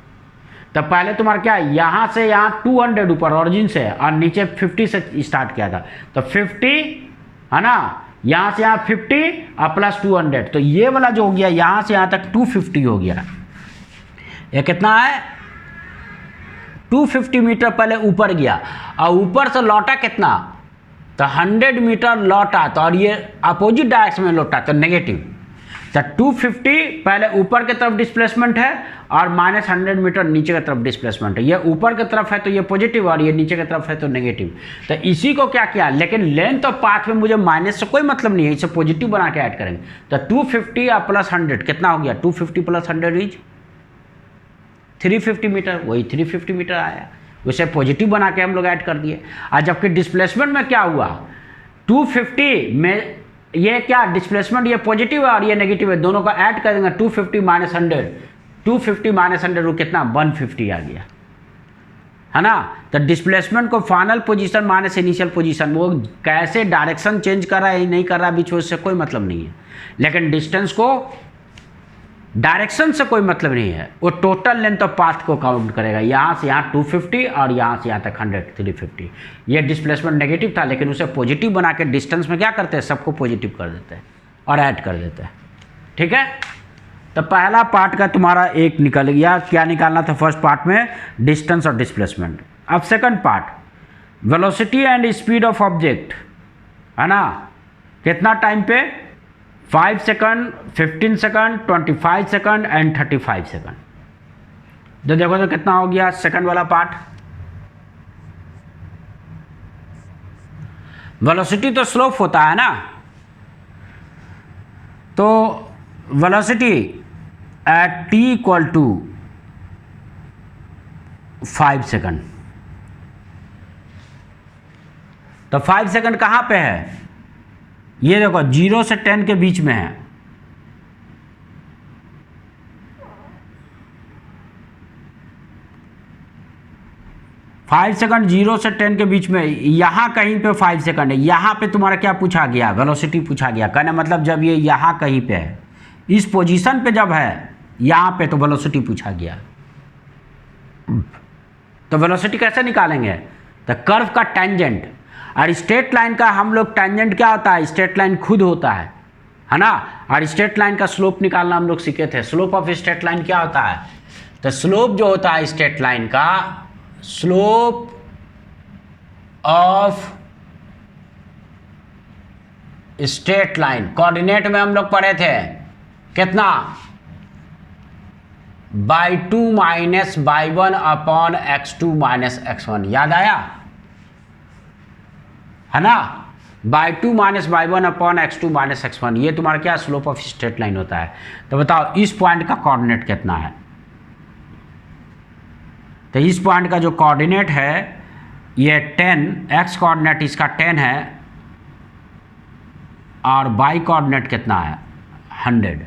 तो पहले तुम्हारा क्या, यहाँ से यहाँ 200 ऊपर ऑरिजिन से और नीचे 50 से स्टार्ट किया था, तो 50 है ना, यहाँ से यहाँ 50 और प्लस 200, तो ये वाला जो हो गया यहाँ से यहाँ तक 250 हो गया। ये कितना है 250 मीटर पहले ऊपर गया और ऊपर से लौटा कितना, तो 100 मीटर लौटा, तो और ये अपोजिट डायरेक्शन में लौटा तो नेगेटिव, तो 250 पहले ऊपर की तरफ डिस्प्लेसमेंट है और -100 मीटर नीचे की तरफ डिस्प्लेसमेंट है। ये ऊपर की तरफ है तो ये पॉजिटिव और ये नीचे की तरफ है तो नेगेटिव। तो इसी को क्या किया, लेकिन लेंथ और पाथ में मुझे माइनस से कोई मतलब नहीं है, इसे पॉजिटिव बना के ऐड करेंगे। तो 250 और प्लस 100 कितना हो गया, 250 प्लस 100 इज 350 मीटर, वही 350 मीटर आया, उसे पॉजिटिव बना के हम लोग ऐड कर दिए। और जबकि डिस्प्लेसमेंट में क्या हुआ, 250 में ये क्या डिस्प्लेसमेंट, ये पॉजिटिव है और ये नेगेटिव है, दोनों को ऐड कर देंगे 250 माइनस 100, 250 माइनस 100 कितना 150 आ गया, है ना। तो डिस्प्लेसमेंट को final position minus initial position, वो कैसे डायरेक्शन चेंज कर रहा है नहीं कर रहा है बीच में, उससे कोई मतलब नहीं है। लेकिन डिस्टेंस को डायरेक्शन से कोई मतलब नहीं है, वो टोटल लेंथ ऑफ पाथ को काउंट करेगा, यहाँ से यहाँ 250 और यहाँ से यहाँ तक 100 350। ये डिस्प्लेसमेंट नेगेटिव था लेकिन उसे पॉजिटिव बना के डिस्टेंस में क्या करते हैं, सबको पॉजिटिव कर देते हैं और ऐड कर देते हैं, ठीक है। तो पहला पार्ट का तुम्हारा एक निकल गया, क्या निकालना था फर्स्ट पार्ट में, डिस्टेंस और डिस्प्लेसमेंट। अब second part, velocity and speed of object, है ना, कितना टाइम पे, 5 second, 15 second, 25 second and 35 second. तो देखो तो कितना हो गया सेकंड वाला पार्ट। वेलोसिटी तो स्लोप होता है ना, तो velocity at t equal to 5 second. तो 5 सेकंड कहाँ पे है? ये देखो 0 से 10 के बीच में है। फाइव सेकंड 0 से 10 के बीच में, यहाँ कहीं पे 5 सेकंड है। यहाँ पे तुम्हारा क्या पूछा गया? वेलोसिटी पूछा गया। कहने मतलब जब ये यहाँ कहीं पे है, इस पोजीशन पे जब है यहाँ पे, तो वेलोसिटी पूछा गया। तो वेलोसिटी कैसे निकालेंगे? तो कर्व का टेंजेंट और स्ट्रेट लाइन का हम लोग टेंजेंट क्या होता है? स्ट्रेट लाइन खुद होता है ना। और स्ट्रेट लाइन का स्लोप निकालना हम लोग सीखे थे। स्लोप ऑफ स्ट्रेट लाइन क्या होता है? तो स्लोप जो होता है स्ट्रेट लाइन का, slope of straight line coordinate में हम लोग पढ़े थे कितना? y2 minus y1 upon x2 minus x1। याद आया है ना? y2 minus y1 upon x2 minus x1, ये तुम्हारा क्या स्लोप ऑफ स्ट्रेट लाइन होता है। तो बताओ इस पॉइंट का कोऑर्डिनेट कितना है? तो इस पॉइंट का जो कोऑर्डिनेट है ये 10, x कोऑर्डिनेट इसका 10 है और y कोऑर्डिनेट कितना है? 100।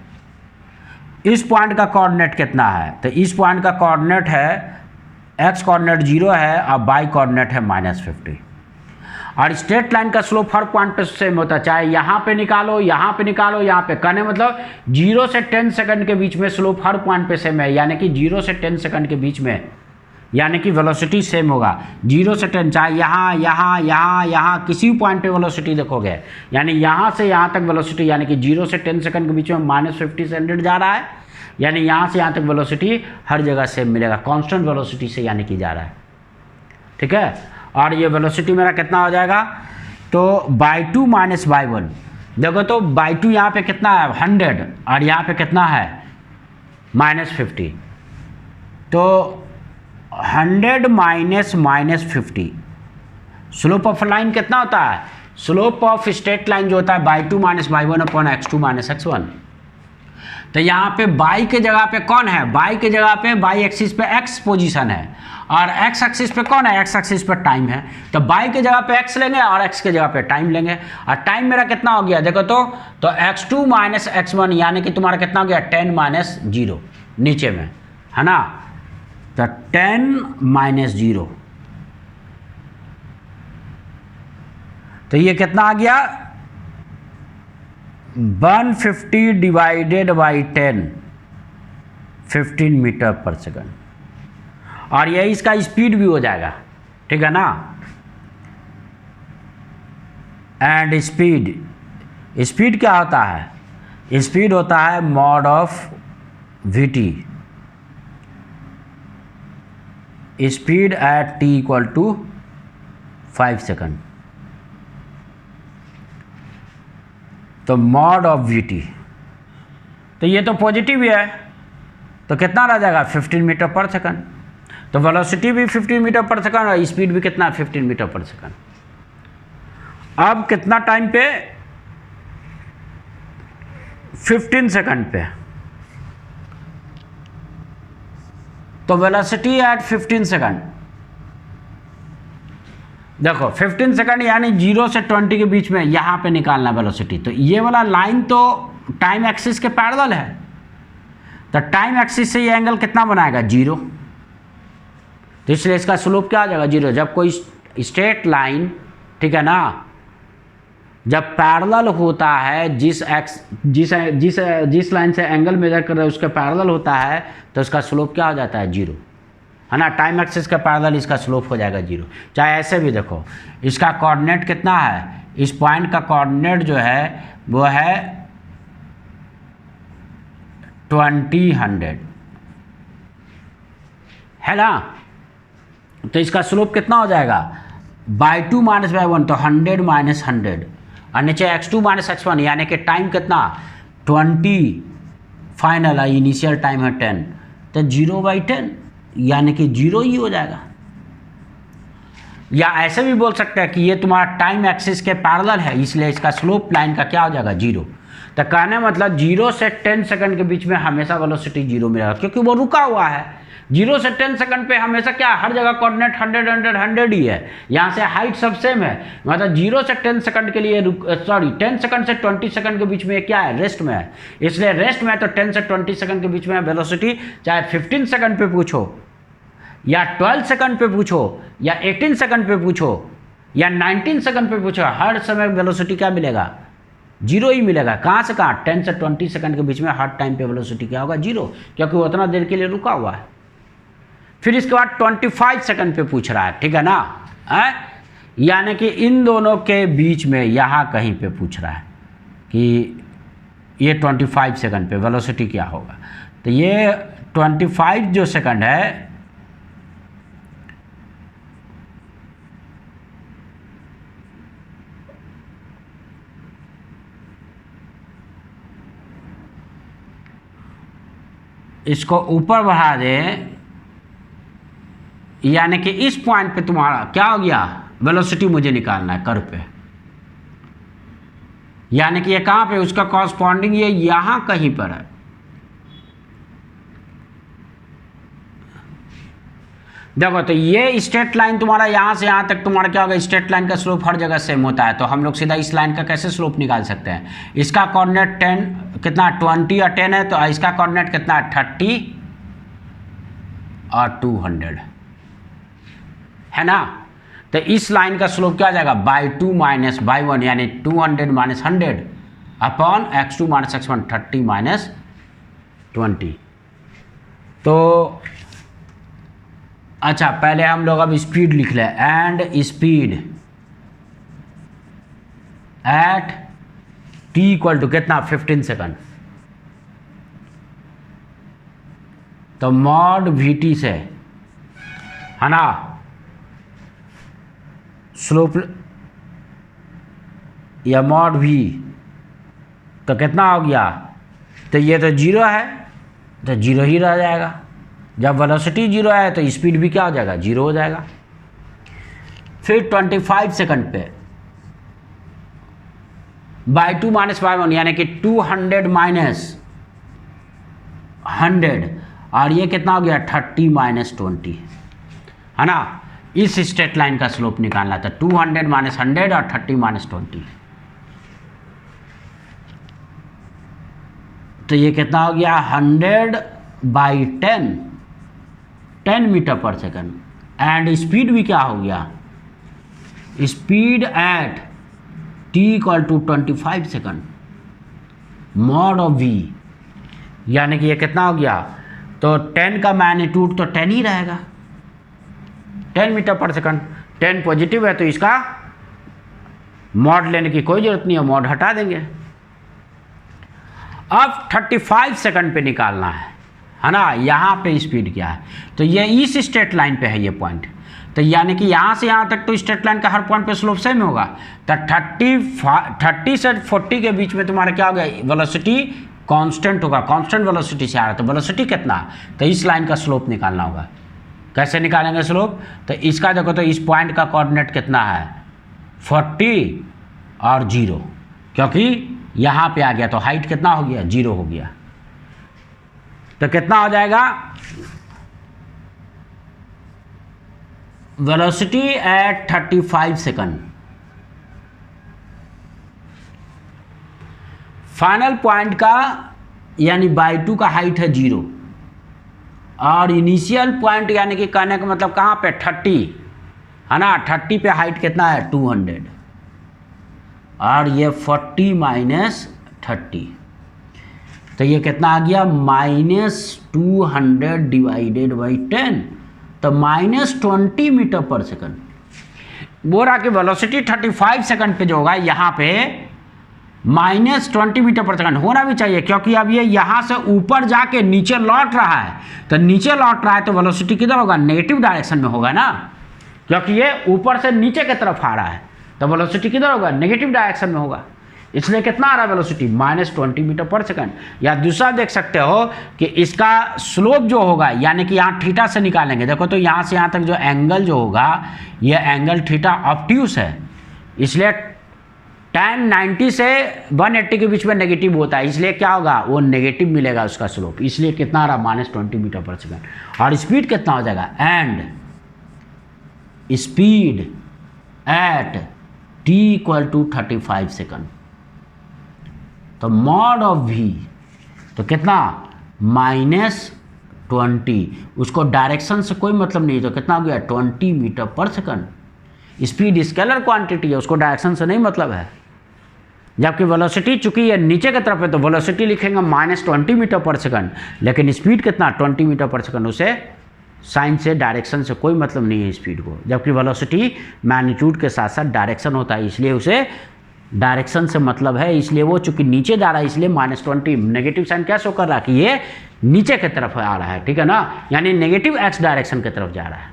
इस पॉइंट का कोऑर्डिनेट कितना है? तो इस पॉइंट का कोऑर्डिनेट है, x कोऑर्डिनेट 0 है और y कोऑर्डिनेट है -50। और स्ट्रेट लाइन का स्लोप हर पॉइंट पे सेम होता है, चाहे यहाँ पे निकालो, यहाँ पे निकालो, यहाँ पे। कहने मतलब 0 से 10 सेकंड के बीच में स्लोप हर पॉइंट पे सेम है, यानी कि 0 से 10 सेकंड के बीच में, यानी कि वेलोसिटी सेम होगा 0 से 10। चाहे यहाँ यहाँ यहाँ यहाँ किसी भी पॉइंट पे वेलोसिटी देखोगे, यानी यहाँ से यहाँ तक वेलोसिटी, यानी कि 0 से 10 सेकंड के बीच में -50 से 100 जा रहा है, यानी यहाँ से यहाँ तक वेलोसिटी हर जगह सेम मिलेगा, कांस्टेंट वेलोसिटी से यानी कि जा रहा है। ठीक है। और ये वेलोसिटी मेरा कितना हो जाएगा? तो y2 माइनस y1, देखो तो y2 यहाँ पे कितना है? 100 और यहाँ पे कितना है? -50। तो 100 माइनस -50, स्लोप ऑफ लाइन कितना होता है? स्लोप ऑफ स्ट्रेट लाइन जो होता है y2 minus y1 upon x2 minus x1। तो यहाँ पे y के जगह पे कौन है? y के जगह पे y एक्सिस पे x पोजीशन है और x एक्सिस पे कौन है? x एक्सिस पे टाइम है। तो y के जगह पे x लेंगे और x के जगह पे टाइम लेंगे। और टाइम मेरा कितना हो गया देखो तो x2 माइनस x1, यानी कि तुम्हारा कितना हो गया? 10 माइनस 0 नीचे में, है ना। तो 10 माइनस 0, तो ये कितना आ गया? 150 डिवाइडेड बाई 10, 15 मीटर पर सेकंड। और ये इसका स्पीड भी हो जाएगा, ठीक है ना। एंड स्पीड क्या होता है? स्पीड होता है mod of vt, speed at t equal to 5 second. तो मॉड ऑफ vt, तो ये तो पॉजिटिव ही है, तो कितना रह जाएगा? 15 मीटर पर सेकंड। तो वेलोसिटी भी 15 मीटर पर सेकंड और स्पीड भी कितना? 15 मीटर पर सेकंड। अब कितना टाइम पे? 15 सेकंड पे। तो वेलोसिटी एट 15 सेकंड, देखो 15 सेकंड यानी 0 से 20 के बीच में यहाँ पे निकालना वेलोसिटी। तो ये वाला लाइन तो टाइम एक्सिस के पैरेलल है, तो टाइम एक्सिस से ये एंगल कितना बनाएगा? 0। तो इसलिए इसका स्लोप क्या आ जाएगा? 0। जब कोई स्ट्रेट लाइन, ठीक है ना, जब पैरेलल होता है, जिस लाइन से एंगल मेजर कर रहा है उसके पैरेलल होता है, तो उसका स्लोप क्या हो जाता है? 0, है ना। टाइम एक्सिस का पैरेलल इसका स्लोप हो जाएगा 0। चाहे ऐसे भी देखो, इसका कोऑर्डिनेट कितना है? इस पॉइंट का कोऑर्डिनेट जो है वो है 20, है ना। तो इसका स्लोप कितना हो जाएगा? y2 माइनस y1, तो 100 माइनस 100 और नीचे x2 माइनस x1, यानी कि टाइम कितना? 20 फाइनल है, इनिशियल टाइम है 10, तो 0/10 यानी कि 0 ही हो जाएगा। या ऐसे भी बोल सकते हैं कि ये तुम्हारा टाइम एक्सिस के पैरेलल है, इसलिए इसका स्लोप लाइन का क्या हो जाएगा? 0। तो कहने मतलब 0 से 10 सेकंड के बीच में हमेशा वेलोसिटी 0 मिलेगा, क्योंकि वो रुका हुआ है। 0 से 10 सेकंड पे हमेशा क्या, हर जगह कोऑर्डिनेट 100 100 100 ही है, यहाँ से हाइट सब सेम है। मतलब 0 से 10 सेकंड के लिए 10 सेकंड से 20 सेकंड के बीच में क्या है, रेस्ट में है। इसलिए रेस्ट में है तो 10 से 20 सेकंड के बीच में वेलोसिटी, चाहे 15 सेकंड पे पूछो या 12 सेकंड पे पूछो या 18 सेकंड पे पूछो या 19 सेकंड पे पूछो, हर समय वेलोसिटी क्या मिलेगा, 0 ही मिलेगा। कहाँ से कहाँ, 10 से 20 सेकंड के बीच में हर टाइम पे वेलोसिटी क्या होगा, 0, क्योंकि वो उतना देर के लिए रुका हुआ है। फिर इसके बाद 25 सेकंड पे पूछ रहा है, ठीक है ना, यानी कि इन दोनों के बीच में यहाँ कहीं पे पूछ रहा है कि ये 25 सेकंड पे वेलोसिटी क्या होगा। तो ये 25 जो सेकंड है, इसको ऊपर बढ़ा दें, यानी कि इस पॉइंट पे तुम्हारा क्या हो गया, वेलोसिटी मुझे निकालना है कर्व पे, यानी कि ये कहाँ पे, उसका कॉरस्पॉन्डिंग ये यहाँ कहीं पर है। देखो तो ये स्ट्रेट लाइन तुम्हारा यहाँ से यहाँ तक तुम्हारा क्या होगा, स्ट्रेट लाइन का स्लोप हर जगह सेम होता है, तो हम लोग सीधा इस लाइन का कैसे स्लोप निकाल सकते हैं। इसका कोऑर्डिनेट 10 कितना, 20 और 10 है, तो इसका कोऑर्डिनेट कितना है, 30 और 200 है ना। तो इस लाइन का स्लोप क्या आ जाएगा, बाई 2 माइनस बाई 1, यानी 200 minus 100 upon x2 minus x1, 30 minus 20। तो अच्छा, पहले हम लोग अब स्पीड लिख लें, and speed at t equal to कितना, 15 सेकंड। तो मॉड vt से है ना स्लोप या मॉड v, तो कितना हो गया, तो ये तो 0 है तो 0 ही रह जाएगा। जब वेलोसिटी 0 है तो स्पीड भी क्या हो जाएगा, 0 हो जाएगा। फिर 25 सेकंड पे बाई 2 माइनस बाई 1, यानी कि 200 माइनस 100, और ये कितना हो गया, 30 माइनस 20 है ना। इस स्ट्रेट लाइन का स्लोप निकालना था, 200 माइनस 100 और 30 माइनस 20, तो ये कितना हो गया, 100 बाई 10 मीटर पर सेकंड। एंड स्पीड भी क्या हो गया, speed at t equal to 25 second mod of v, यानी कि ये कितना हो गया, तो 10 का मैग्नीट्यूड तो 10 ही रहेगा, 10 मीटर पर सेकंड। 10 पॉजिटिव है तो इसका मॉड लेने की कोई जरूरत नहीं है, मॉड हटा देंगे। अब 35 सेकंड पे निकालना है ना, यहाँ पे स्पीड क्या है, तो ये इस स्ट्रेट लाइन पे है ये पॉइंट, तो यानी कि यहाँ से यहाँ तक तो स्ट्रेट लाइन का हर पॉइंट पे स्लोप सेम होगा। तो 30 से 40 के बीच में तुम्हारा क्या होगा, वेलोसिटी कांस्टेंट होगा, कांस्टेंट वेलोसिटी से आ रहा है, तो वेलोसिटी कितना, तो इस लाइन का स्लोप निकालना होगा। कैसे निकालेंगे स्लोप, तो इसका देखो तो इस पॉइंट का कोऑर्डिनेट कितना है, 40 और 0, क्योंकि यहाँ पे आ गया तो हाइट कितना हो गया, 0 हो गया। तो कितना हो जाएगा, velocity at 35 second, final point का यानी बाई 2 का हाइट है 0, और इनिशियल पॉइंट यानी कि कहने का मतलब कहाँ पे 30 है ना, 30 पे हाइट कितना है 200, और ये 40 माइनस 30, तो ये कितना आ गया -200 डिवाइडेड बाई 10, तो -20 मीटर पर सेकंड। बोल रहा कि वेलोसिटी 35 सेकंड पे जो होगा यहाँ पे -20 मीटर पर सेकंड होना भी चाहिए, क्योंकि अब ये यहाँ से ऊपर जाके नीचे लौट रहा है, तो नीचे लौट रहा है तो वेलोसिटी किधर होगा, नेगेटिव डायरेक्शन में होगा ना, क्योंकि ये ऊपर से नीचे की तरफ आ रहा है, तो वेलोसिटी किधर होगा, नेगेटिव डायरेक्शन में होगा। इसलिए कितना आ रहा है वेलोसिटी, -20 मीटर पर सेकंड। या दूसरा देख सकते हो कि इसका स्लोप जो होगा, यानी कि यहाँ थीटा से निकालेंगे, देखो तो यहाँ से यहाँ तक जो एंगल जो होगा, ये एंगल थीटा ऑब्ट्यूस है, इसलिए tan 90 से 180 के बीच में नेगेटिव होता है, इसलिए क्या होगा, वो नेगेटिव मिलेगा उसका स्लोप, इसलिए कितना आ रहा, -20 मीटर पर सेकंड। और स्पीड कितना हो जाएगा, and speed at t equal to 35 second. तो मॉड ऑफ v तो कितना, -20, उसको डायरेक्शन से कोई मतलब नहीं, तो कितना हो गया, 20 मीटर पर सेकंड। स्पीड स्केलर क्वांटिटी है, उसको डायरेक्शन से नहीं मतलब है, जबकि वेलोसिटी चूंकि ये नीचे की तरफ है तो वेलोसिटी लिखेंगे -20 मीटर पर सेकंड, लेकिन स्पीड कितना, 20 मीटर पर सेकंड। उसे साइन से डायरेक्शन से कोई मतलब नहीं है स्पीड को, जबकि वेलोसिटी मैग्नीट्यूड के साथ साथ डायरेक्शन होता है, इसलिए उसे डायरेक्शन से मतलब है, इसलिए वो चूंकि नीचे जा रहा है इसलिए -20, नेगेटिव साइन क्या शो कर रहा है कि ये नीचे की तरफ आ रहा है, ठीक है ना, यानी नेगेटिव एक्स डायरेक्शन की तरफ जा रहा है।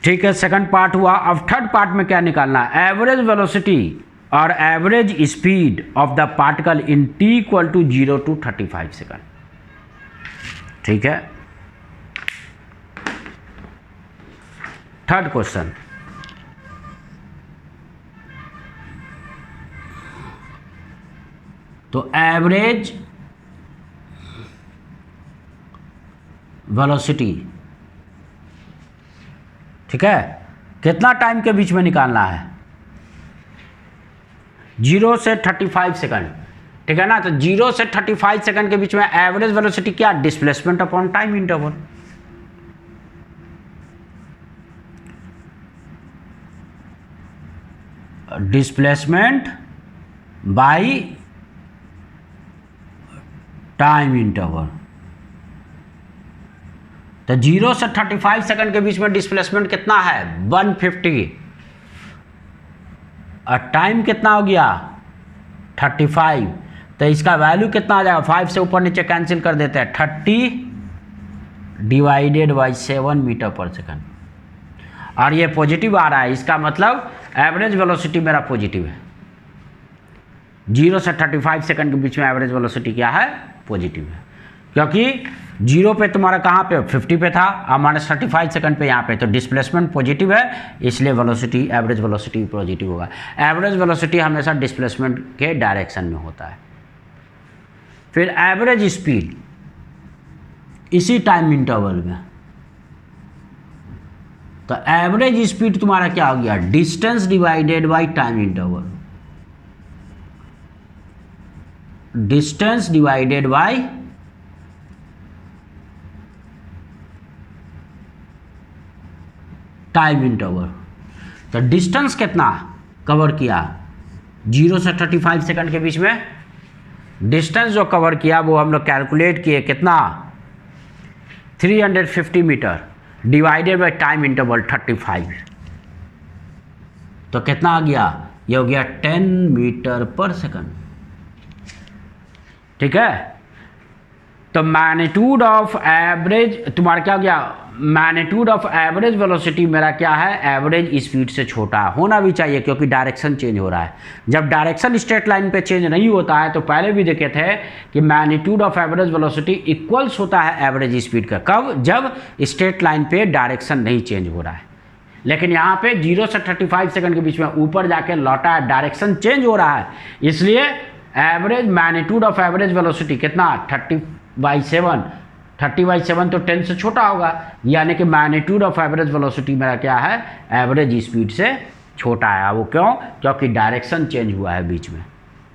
ठीक है, सेकंड पार्ट हुआ। अब थर्ड पार्ट में क्या निकालना है, एवरेज वेलोसिटी और average speed of the particle in t equal to 0 to 35 second. ठीक है, थर्ड क्वेश्चन, तो एवरेज वेलोसिटी, ठीक है, कितना टाइम के बीच में निकालना है, 0 से 35 सेकंड, ठीक है ना। तो 0 से 35 सेकंड के बीच में एवरेज वेलोसिटी क्या, displacement upon time interval. Displacement bye time interval. तो 0 से 35 सेकंड के बीच में डिस्प्लेसमेंट कितना है, 150, और टाइम कितना हो गया, 35। तो इसका वैल्यू कितना आ जाएगा, 5 से ऊपर नीचे कैंसिल कर देते हैं, 30 डिवाइडेड बाई 7 मीटर पर सेकंड। और ये पॉजिटिव आ रहा है, इसका मतलब एवरेज वेलोसिटी मेरा पॉजिटिव है। 0 से 35 सेकंड के बीच में एवरेज वेलोसिटी क्या है, पॉजिटिव है, क्योंकि 0 पे तुम्हारा कहाँ पे, 50 पे था, और -35 सेकंड पे यहाँ पे, तो डिस्प्लेसमेंट पॉजिटिव है, इसलिए वेलोसिटी, एवरेज वेलोसिटी पॉजिटिव होगा। एवरेज वेलोसिटी हमेशा डिस्प्लेसमेंट के डायरेक्शन में होता है। फिर एवरेज स्पीड इसी टाइम इंटरवल में, तो एवरेज स्पीड तुम्हारा क्या हो गया, distance divided by time interval. Distance divided by time interval. तो डिस्टेंस कितना कवर किया, 0 से 35 सेकंड के बीच में डिस्टेंस जो कवर किया वो हम लोग कैलकुलेट किए, कितना, 350 meter divided by time interval 35, तो कितना आ गया, ये हो गया 10 मीटर पर सेकंड। ठीक है, तो मैग्नीट्यूड ऑफ एवरेज तुम्हारा क्या हो गया, मैग्नीट्यूड ऑफ एवरेज वेलोसिटी मेरा क्या है, एवरेज स्पीड से छोटा होना भी चाहिए, क्योंकि डायरेक्शन चेंज हो रहा है। जब डायरेक्शन स्ट्रेट लाइन पे चेंज नहीं होता है, तो पहले भी देखे थे कि magnitude of average velocity equals होता है एवरेज स्पीड का, कब, जब स्ट्रेट लाइन पे डायरेक्शन नहीं चेंज हो रहा है। लेकिन यहाँ पे 0 से 35 सेकंड के बीच में ऊपर जाके लौटा है, डायरेक्शन चेंज हो रहा है, इसलिए average magnitude of average velocity कितना, 30/7, 30/7 तो 10 से छोटा होगा, यानी कि मैग्नीट्यूड ऑफ एवरेज वेलोसिटी मेरा क्या है, एवरेज स्पीड से छोटा है। वो क्यों, क्योंकि डायरेक्शन चेंज हुआ है बीच में,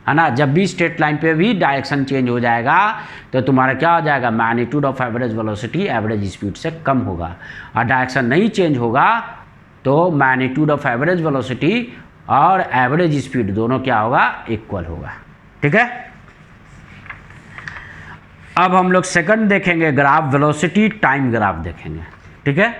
है ना। जब भी स्ट्रेट लाइन पे भी डायरेक्शन चेंज हो जाएगा तो तुम्हारा क्या हो जाएगा, magnitude of average velocity average speed से कम होगा, और डायरेक्शन नहीं चेंज होगा तो मैग्नीट्यूड ऑफ एवरेज वेलोसिटी और एवरेज स्पीड दोनों क्या होगा, इक्वल होगा। ठीक है, अब हम लोग सेकंड देखेंगे ग्राफ, वेलोसिटी टाइम ग्राफ देखेंगे। ठीक है,